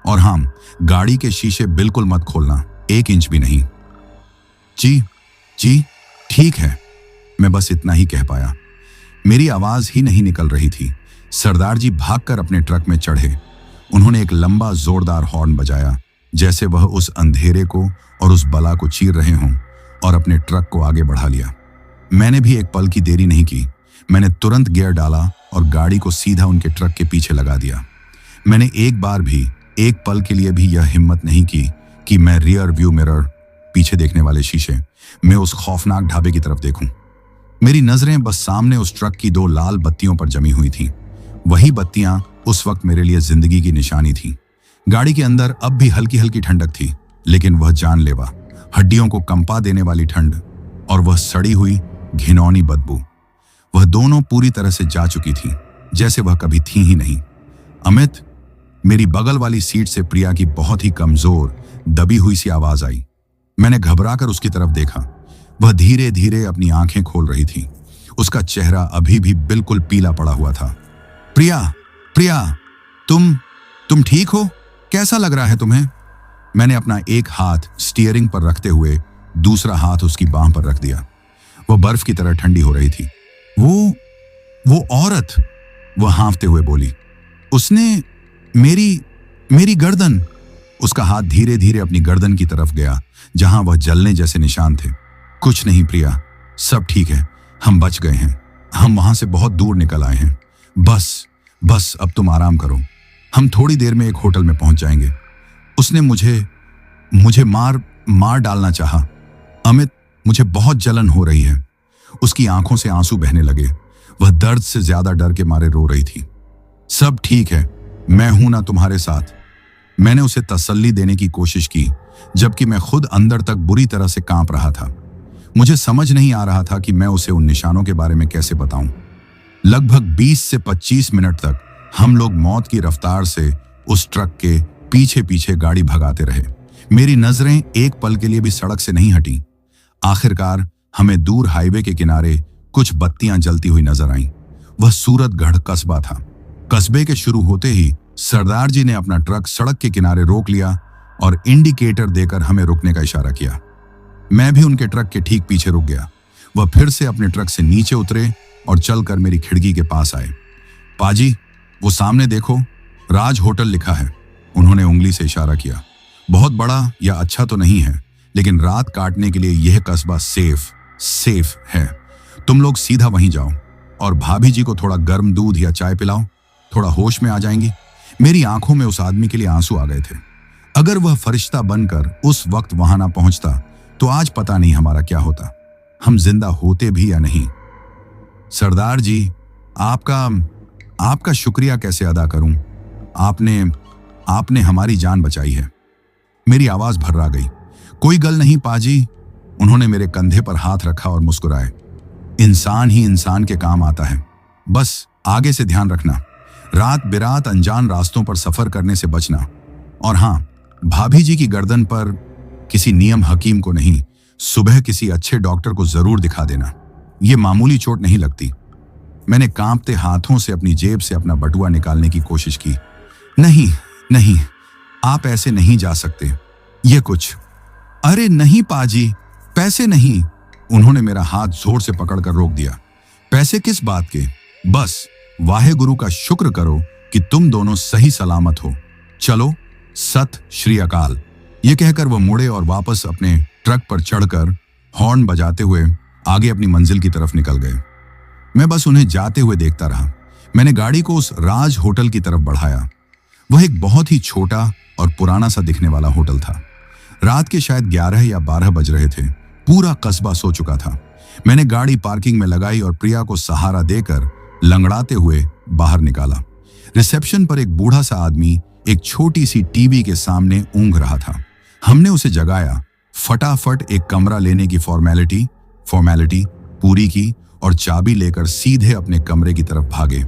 और हाँ, गाड़ी के शीशे बिल्कुल मत खोलना, 1 इंच भी नहीं। जी ठीक है, मैं बस इतना ही कह पाया। मेरी आवाज ही नहीं निकल रही थी। सरदार जी भागकर अपने ट्रक में चढ़े। उन्होंने एक लंबा जोरदार हॉर्न बजाया, जैसे वह उस अंधेरे को और उस बला को चीर रहे हों, और अपने ट्रक को आगे बढ़ा लिया। मैंने भी एक पल की देरी नहीं की। मैंने तुरंत गियर डाला और गाड़ी को सीधा उनके ट्रक के पीछे लगा दिया। मैंने एक बार भी, एक पल के लिए भी यह हिम्मत नहीं की कि मैं रियर व्यू मिरर, पीछे देखने वाले शीशे में उस खौफनाक ढाबे की तरफ देखूं। मेरी नजरें बस सामने उस ट्रक की 2 लाल बत्तियों पर जमी हुई थीं। वही बत्तियां उस वक्त मेरे लिए जिंदगी की निशानी थी। गाड़ी के अंदर अब भी हल्की हल्की ठंडक थी, लेकिन वह जानलेवा, हड्डियों को कंपा देने वाली ठंड, और वह सड़ी हुई घिनौनी बदबू, वह दोनों पूरी तरह से जा चुकी थी, जैसे वह कभी थी ही नहीं। अमित, मेरी बगल वाली सीट से प्रिया की बहुत ही कमजोर दबी हुई सी आवाज आई। मैंने घबराकर उसकी तरफ देखा। वह धीरे धीरे अपनी आंखें खोल रही थी। उसका चेहरा अभी भी बिल्कुल पीला पड़ा हुआ था। प्रिया, तुम ठीक हो? कैसा लग रहा है तुम्हें? मैंने अपना एक हाथ स्टीयरिंग पर रखते हुए दूसरा हाथ उसकी बांह पर रख दिया। वह बर्फ की तरह ठंडी हो रही थी। वो औरत, वह हाँफते हुए बोली, उसने मेरी गर्दन। उसका हाथ धीरे धीरे अपनी गर्दन की तरफ गया, जहां वह जलने जैसे निशान थे। कुछ नहीं प्रिया, सब ठीक है, हम बच गए हैं। हम वहां से बहुत दूर निकल आए हैं। बस अब तुम आराम करो, हम थोड़ी देर में एक होटल में पहुंच जाएंगे। उसने मुझे मार डालना चाहा। अमित, मुझे बहुत जलन हो रही है। उसकी आंखों से आंसू बहने लगे। वह दर्द से ज्यादा डर के मारे रो रही थी। सब ठीक है, मैं हूं ना तुम्हारे साथ। मैंने उसे तसल्ली देने की कोशिश की, जबकि मैं खुद अंदर तक बुरी तरह से कांप रहा था। मुझे समझ नहीं आ रहा था कि मैं उसे उन निशानों के बारे में कैसे बताऊं। लगभग 20 से 25 मिनट तक हम लोग मौत की रफ्तार से उस ट्रक के पीछे पीछे गाड़ी भगाते रहे। मेरी नजरें एक पल के लिए भी सड़क से नहीं हटी। आखिरकार हमें दूर हाईवे के किनारे कुछ बत्तियां जलती हुई नजर आईं। वह सूरतगढ़ कस्बा था। कस्बे के शुरू होते ही सरदार जी ने अपना ट्रक सड़क के किनारे रोक लिया और इंडिकेटर देकर हमें रुकने का इशारा किया। मैं भी उनके ट्रक के ठीक पीछे रुक गया। वह फिर से अपने ट्रक से नीचे उतरे और चलकर मेरी खिड़की के पास आए। पाजी, वो सामने देखो, राज होटल लिखा है। उन्होंने उंगली से इशारा किया। बहुत बड़ा या अच्छा तो नहीं है, लेकिन रात काटने के लिए यह कस्बा सेफ है। तुम लोग सीधा वहीं जाओ और भाभी जी को थोड़ा गर्म दूध या चाय पिलाओ, थोड़ा होश में आ जाएंगी। मेरी आंखों में उस आदमी के लिए आंसू आ गए थे। अगर वह फरिश्ता बनकर उस वक्त वहां ना पहुंचता तो आज पता नहीं हमारा क्या होता, हम जिंदा होते भी या नहीं। सरदार जी, आपका शुक्रिया कैसे अदा करूं? आपने हमारी जान बचाई है। मेरी आवाज भर्रा गई। कोई गल नहीं पाजी। उन्होंने मेरे कंधे पर हाथ रखा और मुस्कुराए। इंसान ही इंसान के काम आता है। बस आगे से ध्यान रखना, रात बिरात अनजान रास्तों पर सफर करने से बचना। और हां, भाभी जी की गर्दन पर किसी नियम हकीम को नहीं, सुबह किसी अच्छे डॉक्टर को जरूर दिखा देना। यह मामूली चोट नहीं लगती। मैंने कांपते हाथों से अपनी जेब से अपना बटुआ निकालने की कोशिश की। नहीं, आप ऐसे नहीं जा सकते। ये कुछ। अरे नहीं पाजी, पैसे नहीं। उन्होंने मेरा हाथ जोर से पकड़कर रोक दिया। पैसे किस बात के? बस वाहे गुरु का शुक्र करो कि तुम दोनों सही सलामत हो। चलो, सत श्री अकाल। यह कहकर वह मुड़े और वापस अपने ट्रक पर चढ़कर हॉर्न बजाते हुए आगे अपनी मंजिल की तरफ निकल गए। मैं बस उन्हें जाते हुए देखता रहा। मैंने गाड़ी को उस राज होटल की तरफ बढ़ाया। वह एक बहुत ही छोटा और पुराना सा दिखने वाला होटल था। रात के शायद 11 या 12 बज रहे थे। पूरा कस्बा सो चुका था। मैंने गाड़ी पार्किंग में लगाई और प्रिया को सहारा देकर लंगड़ाते हुए बाहर निकाला। रिसेप्शन पर एक बूढ़ा सा आदमी एक छोटी सी टीवी के सामने ऊँघ रहा था। हमने उसे जगाया। फटाफट एक कमरा लेने की फॉर्मेलिटी पूरी की और चाबी लेकर सीधे अपने कमरे की तरफ भागे।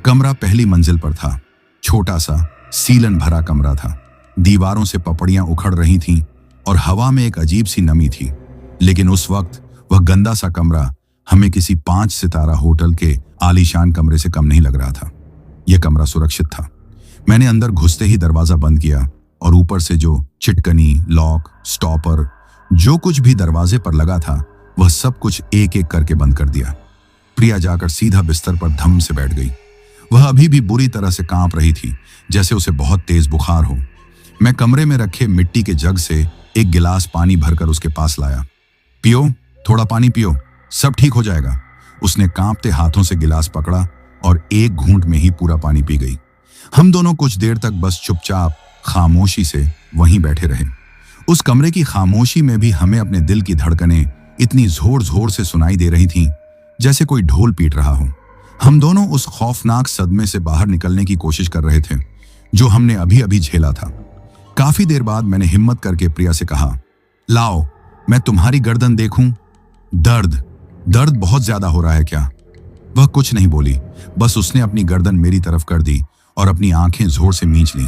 कमरा पहली मंजिल पर था। छोटा सा सीलन भरा कमरा था। दीवारों से पपड़ियां उखड़ रही थीं और हवा में एक अजीब सी नमी थी। लेकिन उस वक्त वह गंदा सा कमरा हमें किसी 5 सितारा होटल के आलीशान कमरे से कम नहीं लग रहा था। यह कमरा सुरक्षित था। मैंने अंदर घुसते ही दरवाजा बंद किया और ऊपर से जो चिटकनी, लॉक, स्टॉपर, जो कुछ भी दरवाजे पर लगा था, वह सब कुछ एक एक करके बंद कर दिया। प्रिया जाकर सीधा बिस्तर पर धम से बैठ गई। वह अभी भी बुरी तरह से कांप रही थी, जैसे उसे बहुत तेज बुखार हो। मैं कमरे में रखे मिट्टी के जग से एक गिलास पानी भरकर उसके पास लाया। पियो, थोड़ा पानी पियो, सब ठीक हो जाएगा। उसने कांपते हाथों से गिलास पकड़ा और एक घूंट में ही पूरा पानी पी गई। हम दोनों कुछ देर तक बस चुपचाप खामोशी से वहीं बैठे रहे। उस कमरे की खामोशी में भी हमें अपने दिल की धड़कनें इतनी जोर जोर से सुनाई दे रही थीं, जैसे कोई ढोल पीट रहा हो। हम दोनों उस खौफनाक सदमे से बाहर निकलने की कोशिश कर रहे थे जो हमने अभी अभी झेला था। काफी देर बाद मैंने हिम्मत करके प्रिया से कहा, लाओ, मैं तुम्हारी गर्दन देखूं। दर्द बहुत ज्यादा हो रहा है क्या? वह कुछ नहीं बोली। बस उसने अपनी गर्दन मेरी तरफ कर दी और अपनी आंखें जोर से मींच लीं,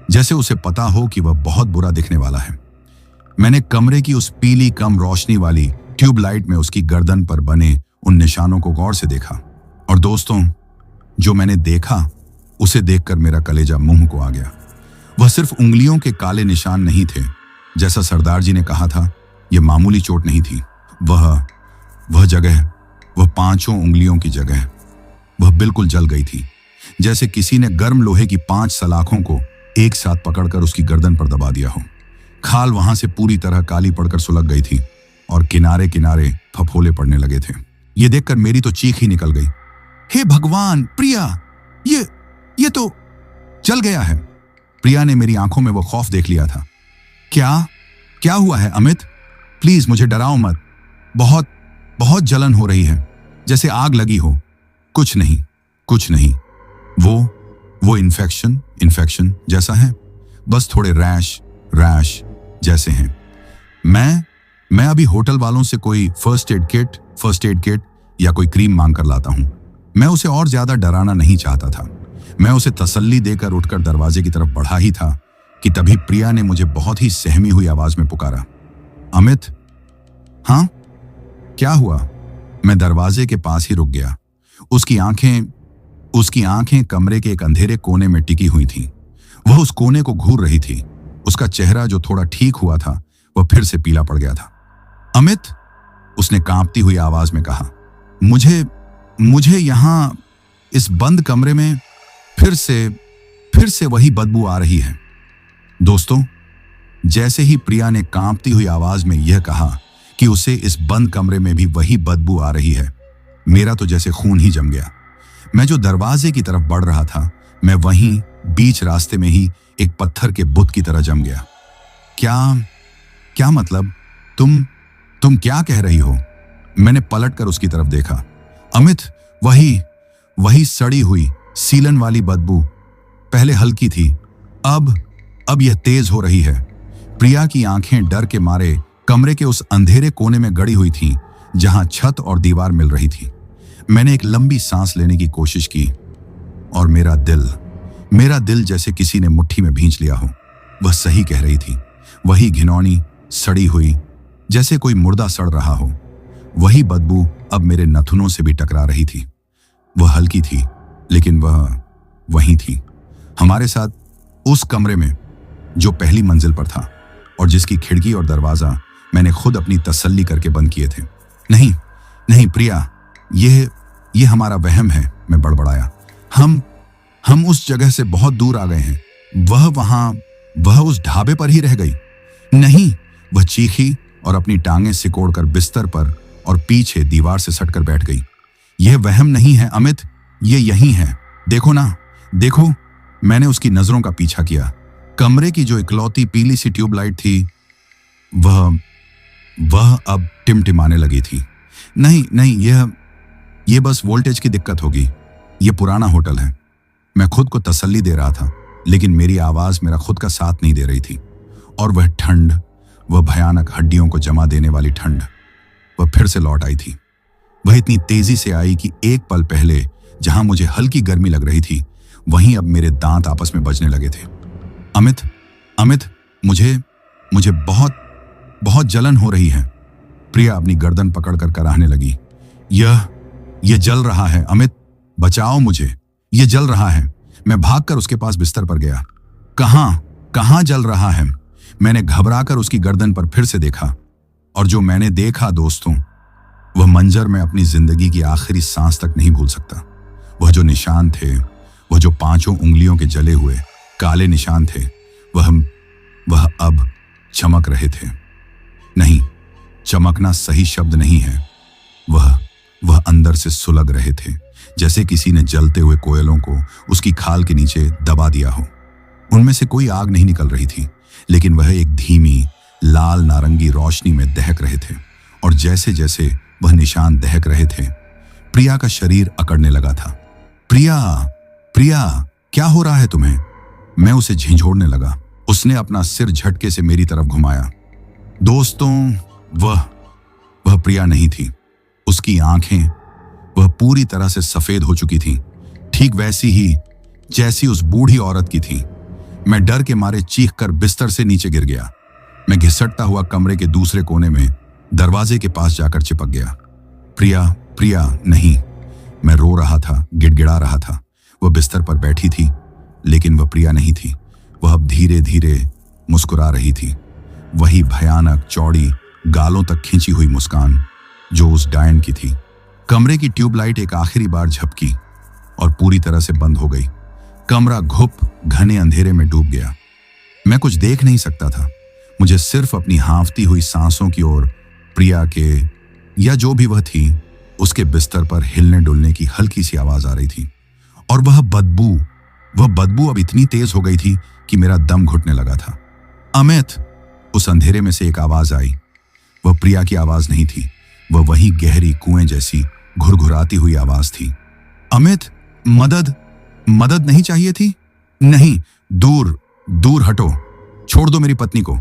जैसे उसे पता हो कि वह बहुत बुरा दिखने वाला है। मैंने कमरे की उस पीली कम रोशनी वाली ट्यूबलाइट में उसकी गर्दन पर बने उन निशानों को गौर से देखा। और दोस्तों, जो मैंने देखा उसे देखकर मेरा कलेजा मुंह को आ गया। वह सिर्फ उंगलियों के काले निशान नहीं थे। जैसा सरदार जी ने कहा था, यह मामूली चोट नहीं थी। वह जगह, वह 5 उंगलियों की जगह, वह बिल्कुल जल गई थी, जैसे किसी ने गर्म लोहे की 5 सलाखों को एक साथ पकड़कर उसकी गर्दन पर दबा दिया हो। खाल वहां से पूरी तरह काली पड़कर सुलग गई थी और किनारे किनारे फफोले पड़ने लगे थे। यह देखकर मेरी तो चीख ही निकल गई। हे भगवान, प्रिया, ये तो जल गया है। प्रिया ने मेरी आंखों में वो खौफ देख लिया था। क्या हुआ है अमित? प्लीज मुझे डराओ मत। बहुत जलन हो रही है, जैसे आग लगी हो। कुछ नहीं। वो इन्फेक्शन जैसा है। बस थोड़े रैश रैश जैसे हैं। मैं अभी होटल वालों से कोई फर्स्ट एड किट या कोई क्रीम मांग कर लाता हूं। मैं उसे और ज्यादा डराना नहीं चाहता था। मैं उसे तसल्ली देकर उठकर दरवाजे की तरफ बढ़ा ही था कि तभी प्रिया ने मुझे बहुत ही सहमी हुई आवाज में पुकारा, अमित। हाँ, क्या हुआ? मैं दरवाजे के पास ही रुक गया। उसकी आंखें कमरे के एक अंधेरे कोने में टिकी हुई थीं। वह उस कोने को घूर रही थी। उसका चेहरा जो थोड़ा ठीक हुआ था वह फिर से पीला पड़ गया था। अमित, उसने कांपती हुई आवाज में कहा, मुझे यहां इस बंद कमरे में फिर से वही बदबू आ रही है। दोस्तों, जैसे ही प्रिया ने कांपती हुई आवाज में यह कहा कि उसे इस बंद कमरे में भी वही बदबू आ रही है, मेरा तो जैसे खून ही जम गया। मैं जो दरवाजे की तरफ बढ़ रहा था, मैं वहीं बीच रास्ते में ही एक पत्थर के बुत की तरह जम गया। क्या मतलब? तुम क्या कह रही हो? मैंने पलटकर उसकी तरफ देखा। अमित, वही सड़ी हुई सीलन वाली बदबू पहले हल्की थी, अब यह तेज हो रही है। प्रिया की आंखें डर के मारे कमरे के उस अंधेरे कोने में गड़ी हुई थीं, जहां छत और दीवार मिल रही थी। मैंने एक लंबी सांस लेने की कोशिश की और मेरा दिल जैसे किसी ने मुट्ठी में भींच लिया हो। वह सही कह रही थी। वही घिनौनी, सड़ी हुई, जैसे कोई मुर्दा सड़ रहा हो। वही बदबू अब मेरे नथुनों से भी टकरा रही थी। वह हल्की थी, लेकिन वह वहीं थी, हमारे साथ, उस कमरे में जो पहली मंजिल पर था और जिसकी खिड़की और दरवाजा मैंने खुद अपनी तसल्ली करके बंद किए थे। नहीं प्रिया, यह हमारा वहम है, मैं बड़बड़ाया। हम उस जगह से बहुत दूर आ गए हैं। वह उस ढाबे पर ही रह गई। नहीं, वह चीखी और अपनी टांगें सिकोड़कर बिस्तर पर और पीछे दीवार से सटकर बैठ गई। यह वहम नहीं है अमित, ये यहीं है। देखो ना, देखो। मैंने उसकी नजरों का पीछा किया। कमरे की जो इकलौती पीली सी ट्यूबलाइट थी, वह अब टिमटिमाने लगी थी। नहीं, यह बस वोल्टेज की दिक्कत होगी। यह पुराना होटल है। मैं खुद को तसल्ली दे रहा था, लेकिन मेरी आवाज मेरा खुद का साथ नहीं दे रही थी। और वह ठंड, वह भयानक हड्डियों को जमा देने वाली ठंड, वह फिर से लौट आई थी। वह इतनी तेजी से आई कि एक पल पहले जहां मुझे हल्की गर्मी लग रही थी, वहीं अब मेरे दांत आपस में बजने लगे थे। अमित, मुझे बहुत जलन हो रही है। प्रिया अपनी गर्दन पकड़कर कराहने लगी। यह जल रहा है अमित, बचाओ मुझे, यह जल रहा है। मैं भागकर उसके पास बिस्तर पर गया। कहां जल रहा है? मैंने घबराकर उसकी गर्दन पर फिर से देखा, और जो मैंने देखा दोस्तों, वह मंजर मैं अपनी जिंदगी की आखिरी सांस तक नहीं भूल सकता। वह जो निशान थे, वह जो 5 उंगलियों के जले हुए काले निशान थे, वह अब चमक रहे थे। नहीं, चमकना सही शब्द नहीं है। वह अंदर से सुलग रहे थे, जैसे किसी ने जलते हुए कोयलों को उसकी खाल के नीचे दबा दिया हो। उनमें से कोई आग नहीं निकल रही थी, लेकिन वह एक धीमी लाल नारंगी रोशनी में दहक रहे थे। और जैसे जैसे वह निशान दहक रहे थे, प्रिया का शरीर अकड़ने लगा था। प्रिया, क्या हो रहा है तुम्हें? मैं उसे झिंझोड़ने लगा। उसने अपना सिर झटके से मेरी तरफ घुमाया। दोस्तों, वह प्रिया नहीं थी। उसकी आंखें, वह पूरी तरह से सफेद हो चुकी थीं, ठीक वैसी ही जैसी उस बूढ़ी औरत की थी। मैं डर के मारे चीखकर बिस्तर से नीचे गिर गया। मैं घिसटता हुआ कमरे के दूसरे कोने में दरवाजे के पास जाकर चिपक गया। प्रिया नहीं। मैं रो रहा था, गिड़गिड़ा रहा था। वह बिस्तर पर बैठी थी, लेकिन वह प्रिया नहीं थी। वह अब धीरे धीरे मुस्कुरा रही थी। वही भयानक चौड़ी गालों तक खींची हुई मुस्कान जो उस डायन की थी। कमरे की ट्यूबलाइट एक आखिरी बार झपकी और पूरी तरह से बंद हो गई। कमरा घने अंधेरे में डूब गया। मैं कुछ देख नहीं सकता था। मुझे सिर्फ अपनी हांफती हुई सांसों की ओर प्रिया के, या जो भी वह थी, उसके बिस्तर पर हिलने डुलने की हल्की सी आवाज आ रही थी। और वह बदबू अब इतनी तेज हो गई थी कि मेरा दम घुटने लगा था। अमित, उस अंधेरे में से एक आवाज आई। वह प्रिया की आवाज नहीं थी। वह वही गहरी कुएं जैसी घुरघुराती हुई आवाज थी। अमित, मदद नहीं चाहिए थी? नहीं, दूर हटो, छोड़ दो मेरी पत्नी को,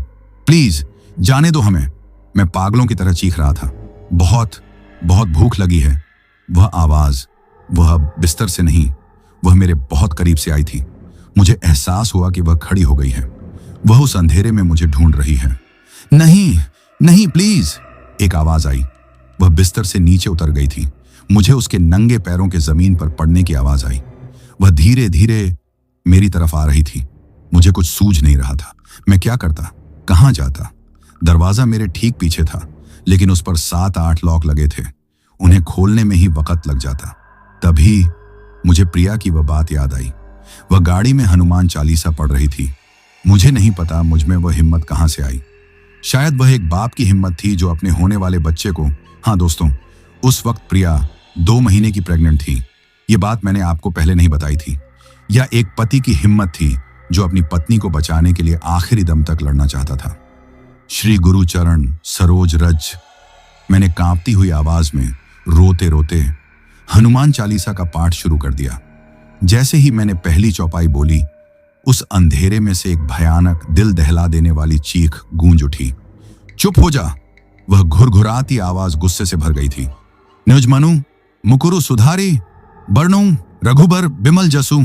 प्लीज जाने दो हमें। मैं पागलों की तरह चीख रहा था। बहुत बहुत भूख लगी है। वह आवाज, वह अब बिस्तर से नहीं, वह मेरे बहुत करीब से आई थी। मुझे एहसास हुआ कि वह खड़ी हो गई है। वह उस अंधेरे में मुझे ढूंढ रही है। नहीं नहीं प्लीज, एक आवाज आई। वह बिस्तर से नीचे उतर गई थी। मुझे उसके नंगे पैरों के जमीन पर पड़ने की आवाज आई। वह धीरे धीरे मेरी तरफ आ रही थी। मुझे कुछ सूझ नहीं रहा था। मैं क्या करता, कहां जाता? दरवाजा मेरे ठीक पीछे था, लेकिन उस पर 7-8 लॉक लगे थे। उन्हें खोलने में ही वक्त लग जाता। तभी मुझे प्रिया की वह बात याद आई। वह गाड़ी में हनुमान चालीसा पढ़ रही थी। मुझे नहीं पता मुझ में वह हिम्मत कहां से आई। शायद वह एक बाप की हिम्मत थी जो अपने होने वाले बच्चे को, हाँ दोस्तों, उस वक्त प्रिया 2 महीने की प्रेग्नेंट थी। ये बात मैंने आपको पहले नहीं बताई थी। या एक पति की हिम्मत थी जो अपनी पत्नी को बचाने के लिए आखिरी दम तक लड़ना चाहता था। श्री गुरु चरण सरोज रज, मैंने कांपती हुई आवाज में रोते रोते हनुमान चालीसा का पाठ शुरू कर दिया। जैसे ही मैंने पहली चौपाई बोली, उस अंधेरे में से एक भयानक, दिल दहला देने वाली चीख गूंज उठी। चुप हो जा! वह घुरघुराती आवाज गुस्से से भर गई थी। निजमनु मुकुरु सुधारी बरनु रघुबर बिमल जसु।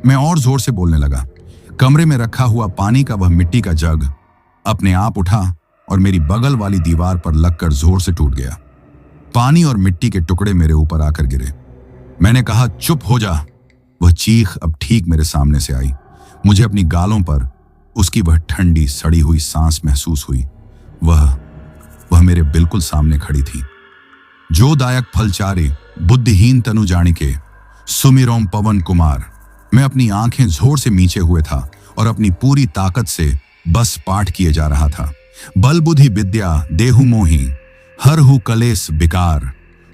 मैं और जोर से बोलने लगा। कमरे में रखा हुआ पानी का वह मिट्टी का जग अपने आप उठा और मेरी बगल वाली दीवार पर लगकर जोर से टूट गया। पानी और मिट्टी के टुकड़े मेरे ऊपर आकर गिरे। मैंने कहा, चुप हो जा। वह चीख अब ठीक मेरे सामने से आई। मुझे अपनी गालों पर उसकी वह ठंडी सड़ी हुई सांस महसूस हुई। वह मेरे बिल्कुल सामने खड़ी थी। जो दायक फल चारे बुद्धिहीन तनु जानिके सुमिरोम पवन कुमार। मैं अपनी आंखें जोर से मीचे हुए था और अपनी पूरी ताकत से बस पाठ किए जा रहा था। बल बुद्धि विद्या देहु मोही हर हु कलेस बिकार।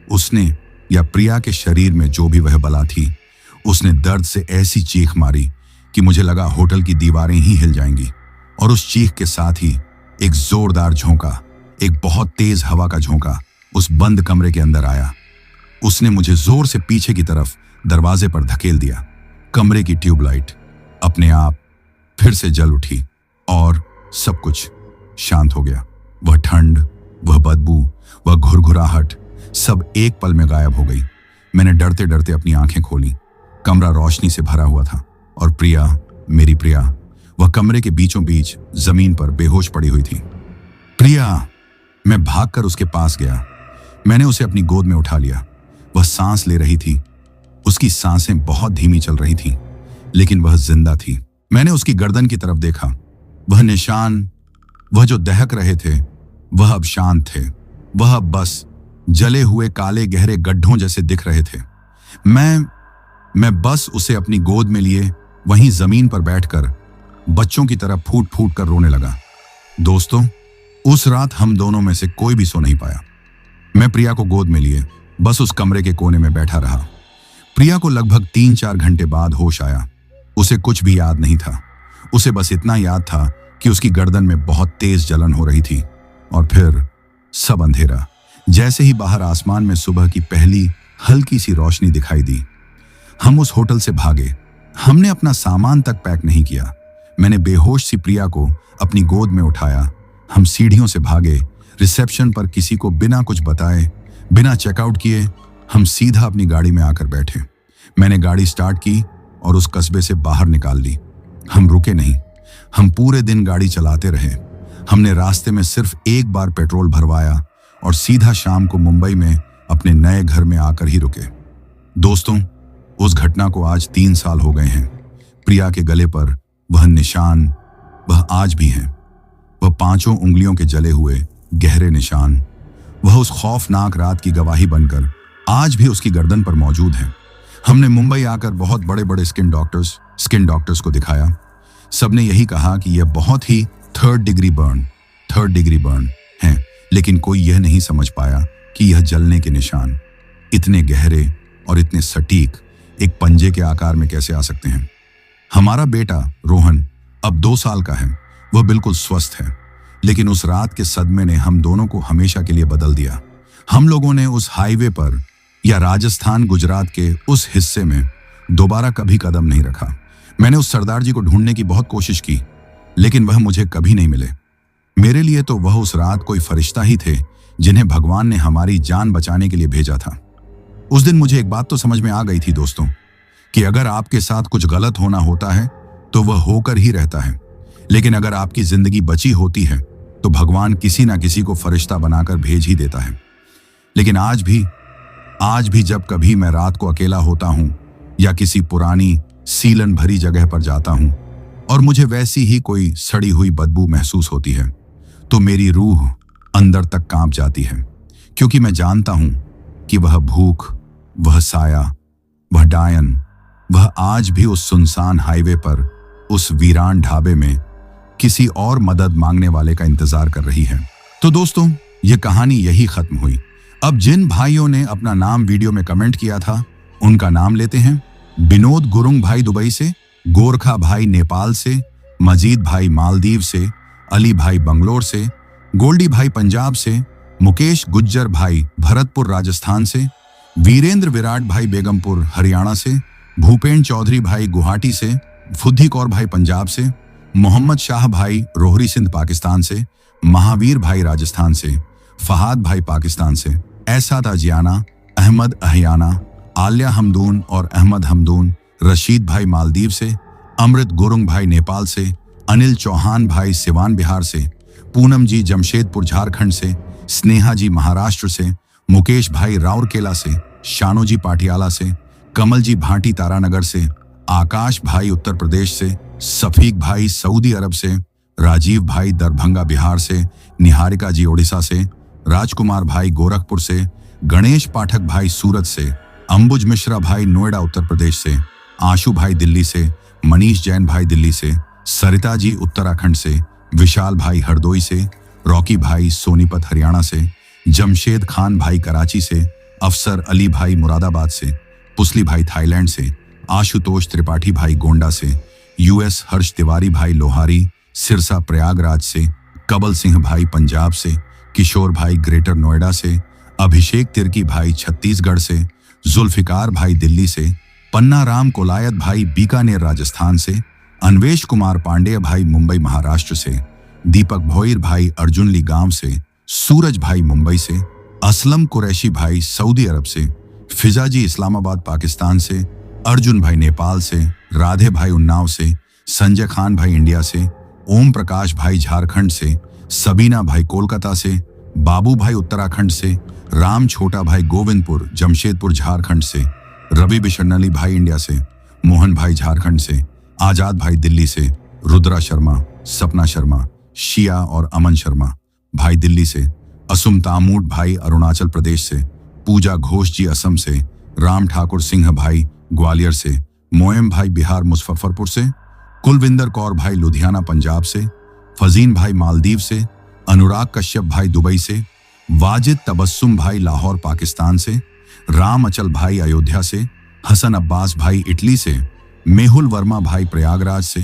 उसने, या प्रिया के शरीर में जो भी वह बला थी, उसने दर्द से ऐसी चीख मारी कि मुझे लगा होटल की दीवारें ही हिल जाएंगी। और उस चीख के साथ ही एक जोरदार झोंका, एक बहुत तेज हवा का झोंका उस बंद कमरे के अंदर आया। उसने मुझे जोर से पीछे की तरफ दरवाजे पर धकेल दिया। कमरे की ट्यूबलाइट अपने आप फिर से जल उठी और सब कुछ शांत हो गया। वह ठंड, वह बदबू, वह घुरघुराहट सब एक पल में गायब हो गई। मैंने डरते डरते अपनी आंखें खोली। कमरा रोशनी से भरा हुआ था और प्रिया, मेरी प्रिया, वह कमरे के बीचों बीच जमीन पर बेहोश पड़ी हुई थी। प्रिया! मैं भागकर उसके पास गया। मैंने उसे अपनी गोद में उठा लिया। वह सांस ले रही थी। उसकी सांसें बहुत धीमी चल रही थीं, लेकिन वह जिंदा थी। मैंने उसकी गर्दन की तरफ देखा। वह निशान, वह जो दहक रहे थे, वह अब शांत थे। वह अब बस जले हुए काले गहरे गड्ढों जैसे दिख रहे थे। मैं बस उसे अपनी गोद में लिए वहीं जमीन पर बैठकर बच्चों की तरह फूट फूट कर रोने लगा। दोस्तों, उस रात हम दोनों में से कोई भी सो नहीं पाया। मैं प्रिया को गोद में लिए बस उस कमरे के कोने में बैठा रहा। प्रिया को लगभग 3-4 घंटे बाद होश आया। उसे कुछ भी याद नहीं था। उसे बस इतना याद था कि उसकी गर्दन में बहुत तेज जलन हो रही थी। और फिर सब अंधेरा। जैसे ही बाहर आसमान में सुबह की पहली हल्की सी रोशनी दिखाई दी, हम उस होटल से भागे। हमने अपना सामान तक पैक नहीं किया। मैंने बेहोश सी प्रिया को अपनी गोद में उठाया। हम सीढ़ियों से भागे। रिसेप्शन पर किसी को बिना कुछ बताए, बिना चेकआउट किए, हम सीधा अपनी गाड़ी में आकर बैठे। मैंने गाड़ी स्टार्ट की और उस कस्बे से बाहर निकाल ली। हम रुके नहीं। हम पूरे दिन गाड़ी चलाते रहे। हमने रास्ते में सिर्फ एक बार पेट्रोल भरवाया और सीधा शाम को मुंबई में अपने नए घर में आकर ही रुके। दोस्तों, उस घटना को आज 3 साल हो गए हैं। प्रिया के गले पर वह निशान, वह आज भी है। वह 5 उंगलियों के जले हुए गहरे निशान, वह उस खौफनाक रात की गवाही बनकर आज भी उसकी गर्दन पर मौजूद है। हमने मुंबई आकर बहुत बड़े बड़े स्किन डॉक्टर्स को दिखाया। सबने यही कहा कि यह बहुत ही थर्ड डिग्री बर्न है, लेकिन कोई यह नहीं समझ पाया कि यह जलने के निशान इतने गहरे और इतने सटीक एक पंजे के आकार में कैसे आ सकते हैं। हमारा बेटा रोहन अब 2 साल का है। वह बिल्कुल स्वस्थ है, लेकिन उस रात के सदमे ने हम दोनों को हमेशा के लिए बदल दिया। हम लोगों ने उस हाईवे पर या राजस्थान गुजरात के उस हिस्से में दोबारा कभी कदम नहीं रखा। मैंने उस सरदार जी को ढूंढने की बहुत कोशिश की, लेकिन वह मुझे कभी नहीं मिले। मेरे लिए तो वह उस रात कोई फरिश्ता ही थे जिन्हें भगवान ने हमारी जान बचाने के लिए भेजा था। उस दिन मुझे एक बात तो समझ में आ गई थी दोस्तों, कि अगर आपके साथ कुछ गलत होना होता है तो वह होकर ही रहता है, लेकिन अगर आपकी जिंदगी बची होती है तो भगवान किसी ना किसी को फरिश्ता बनाकर भेज ही देता है। लेकिन आज भी जब कभी मैं रात को अकेला होता हूं या किसी पुरानी सीलन भरी जगह पर जाता हूं और मुझे वैसी ही कोई सड़ी हुई बदबू महसूस होती है, तो मेरी रूह अंदर तक कांप जाती है, क्योंकि मैं जानता हूं कि वह भूख, वह साया, वह डायन, वह आज भी उस सुनसान हाईवे पर, उस वीरान ढाबे में किसी और मदद मांगने वाले का इंतजार कर रही है। तो दोस्तों, यह कहानी यही खत्म हुई। अब जिन भाइयों ने अपना नाम वीडियो में कमेंट किया था, उनका नाम लेते हैं। विनोद गुरुंग भाई दुबई से, गोरखा भाई नेपाल से, मजीद भाई मालदीव से, अली भाई बंगलोर से, गोल्डी भाई पंजाब से, मुकेश गुज्जर भाई भरतपुर राजस्थान से, वीरेंद्र विराट भाई बेगमपुर हरियाणा से, भूपेन चौधरी भाई गुवाहाटी से, फुद्दी कौर भाई पंजाब से, मोहम्मद शाह भाई रोहरी सिंध पाकिस्तान से, महावीर भाई राजस्थान से, फहाद भाई पाकिस्तान से, ऐसा ताजियाना, अहमद अहयाना, आलिया हमदून और अहमद हमदून, रशीद भाई मालदीव से, अमृत गुरुंग भाई नेपाल से, अनिल चौहान भाई सिवान बिहार से, पूनम जी जमशेदपुर झारखंड से, स्नेहा जी महाराष्ट्र से, मुकेश भाई राउरकेला से, शानो जी पाटियाला से, कमल जी भाटी तारानगर से, आकाश भाई उत्तर प्रदेश से, सफीक भाई सऊदी अरब से, राजीव भाई दरभंगा बिहार से, निहारिका जी ओडिशा से, राजकुमार भाई गोरखपुर से, गणेश पाठक भाई सूरत से, अंबुज मिश्रा भाई नोएडा उत्तर प्रदेश से, आशु भाई दिल्ली से, मनीष जैन भाई दिल्ली से, सरिता जी उत्तराखंड से, विशाल भाई हरदोई से, रॉकी भाई सोनीपत हरियाणा से, जमशेद खान भाई कराची से, अफसर अली भाई मुरादाबाद से, पुसली भाई थाईलैंड से, आशुतोष त्रिपाठी भाई गोंडा से, यूएस हर्ष तिवारी भाई लोहारी सिरसा प्रयागराज से, कबल सिंह भाई पंजाब से, किशोर भाई ग्रेटर नोएडा से, अभिषेक तिर्की भाई छत्तीसगढ़ से, जुल्फिकार भाई दिल्ली से, पन्ना राम कोलायत भाई बीकानेर राजस्थान से, अन्वेश कुमार पांडेय भाई मुंबई महाराष्ट्र से, दीपक भोईर भाई अर्जुनली गांव से, सूरज भाई मुंबई से, असलम कुरैशी भाई सऊदी अरब से, फिजा जी इस्लामाबाद पाकिस्तान से, अर्जुन भाई नेपाल से, राधे भाई उन्नाव से, संजय खान भाई इंडिया से, ओम प्रकाश भाई झारखंड से, सबीना भाई कोलकाता से, बाबू भाई उत्तराखंड से, राम छोटा भाई गोविंदपुर जमशेदपुर झारखंड से, रवि बिशनली भाई इंडिया से, मोहन भाई झारखंड से, आजाद भाई दिल्ली से, रुद्रा शर्मा, सपना शर्मा, शिया और अमन शर्मा भाई दिल्ली से, असुम तामूट भाई अरुणाचल प्रदेश से, पूजा घोष जी असम से, राम ठाकुर सिंह भाई ग्वालियर से, मोएम भाई बिहार मुजफ्फरपुर से, कुलविंदर कौर भाई लुधियाना पंजाब से, फजीन भाई मालदीव से, अनुराग कश्यप भाई दुबई से, वाजिद तबस्सुम भाई लाहौर पाकिस्तान से, राम अचल भाई अयोध्या से, हसन अब्बास भाई इटली से, मेहुल वर्मा भाई प्रयागराज से,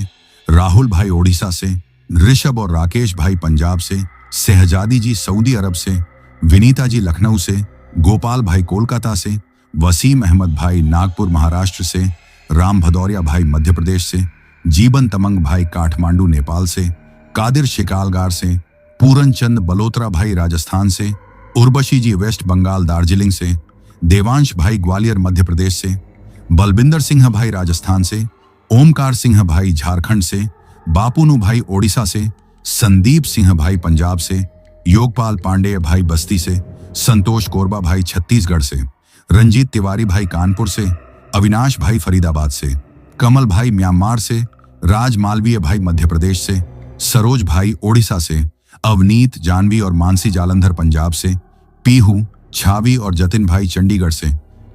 राहुल भाई ओडिशा से, ऋषभ और राकेश भाई पंजाब से, सहजादी जी सऊदी अरब से, विनीता जी लखनऊ से, गोपाल भाई कोलकाता से, वसीम अहमद भाई नागपुर महाराष्ट्र से, राम भदौरिया भाई मध्य प्रदेश से, जीवन तमंग भाई काठमांडू नेपाल से, कादिर शिकालगार से, पूरन चंद बलोत्रा भाई राजस्थान से, उर्वशी जी वेस्ट बंगाल दार्जिलिंग से, देवांश भाई ग्वालियर मध्य प्रदेश से, बलबिंदर सिंह भाई राजस्थान से, ओमकार सिंह भाई झारखंड से, बापूनु भाई ओडिशा से, संदीप सिंह भाई पंजाब से, योगपाल पांडेय भाई बस्ती से, संतोष कोरबा भाई छत्तीसगढ़ से, रंजीत तिवारी भाई कानपुर से, अविनाश भाई फरीदाबाद से, कमल भाई म्यांमार से, राज मालवीय भाई मध्य प्रदेश से, सरोज भाई ओडिशा से, अवनीत जानवी और मानसी जालंधर पंजाब से, पीहू छावी और जतिन भाई चंडीगढ़ से,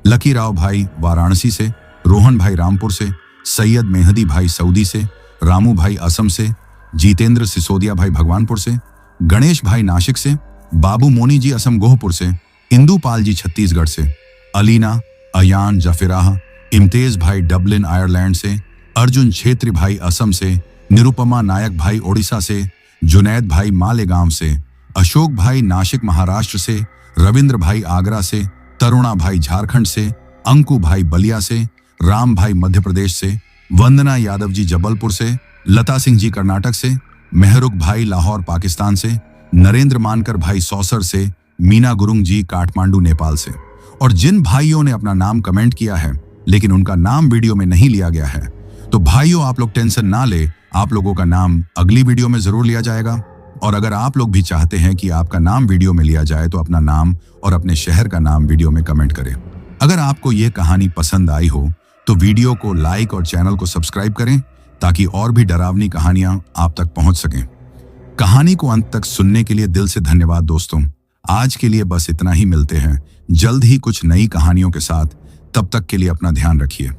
लकी राव भाई वाराणसी से, रोहन भाई रामपुर से, सैयद मेहदी भाई सऊदी से, रामू भाई असम से, जितेंद्र सिसोदिया भाई भगवानपुर से, गणेश भाई नासिक से, बाबू मोनी जी असम गोहपुर से, इंदुपाल जी छत्तीसगढ़ से, अलीना अयान जफिराह, इम्तेज भाई डबलिन आयरलैंड से, अर्जुन छेत्री भाई असम से, निरुपमा नायक भाई ओडिशा से, जुनैद भाई मालेगांव से, अशोक भाई नासिक महाराष्ट्र से, रविंद्र भाई आगरा से, तरुणा भाई झारखंड से, अंकु भाई बलिया से, राम भाई मध्य प्रदेश से, वंदना यादव जी जबलपुर से, लता सिंह जी कर्नाटक से, मेहरुख भाई लाहौर पाकिस्तान से, नरेंद्र मानकर भाई सौसर से, मीना गुरुंग जी काठमांडू नेपाल से। और जिन भाइयों ने अपना नाम कमेंट किया है लेकिन उनका नाम वीडियो में नहीं लिया गया है, तो भाइयों आप लोग टेंशन ना ले, आप लोगों का नाम अगली वीडियो में जरूर लिया जाएगा। और अगर आप लोग भी चाहते हैं कि आपका नाम वीडियो में लिया जाए तो अपना नाम और अपने शहर का नाम वीडियो में कमेंट करें। अगर आपको ये कहानी पसंद आई हो तो वीडियो को लाइक और चैनल को सब्सक्राइब करें ताकि और भी डरावनी कहानियां आप तक पहुंच सकें। कहानी को अंत तक सुनने के लिए दिल से धन्यवाद दोस्तों। आज के लिए बस इतना ही, मिलते हैं जल्द ही कुछ नई कहानियों के साथ। तब तक के लिए अपना ध्यान रखिए।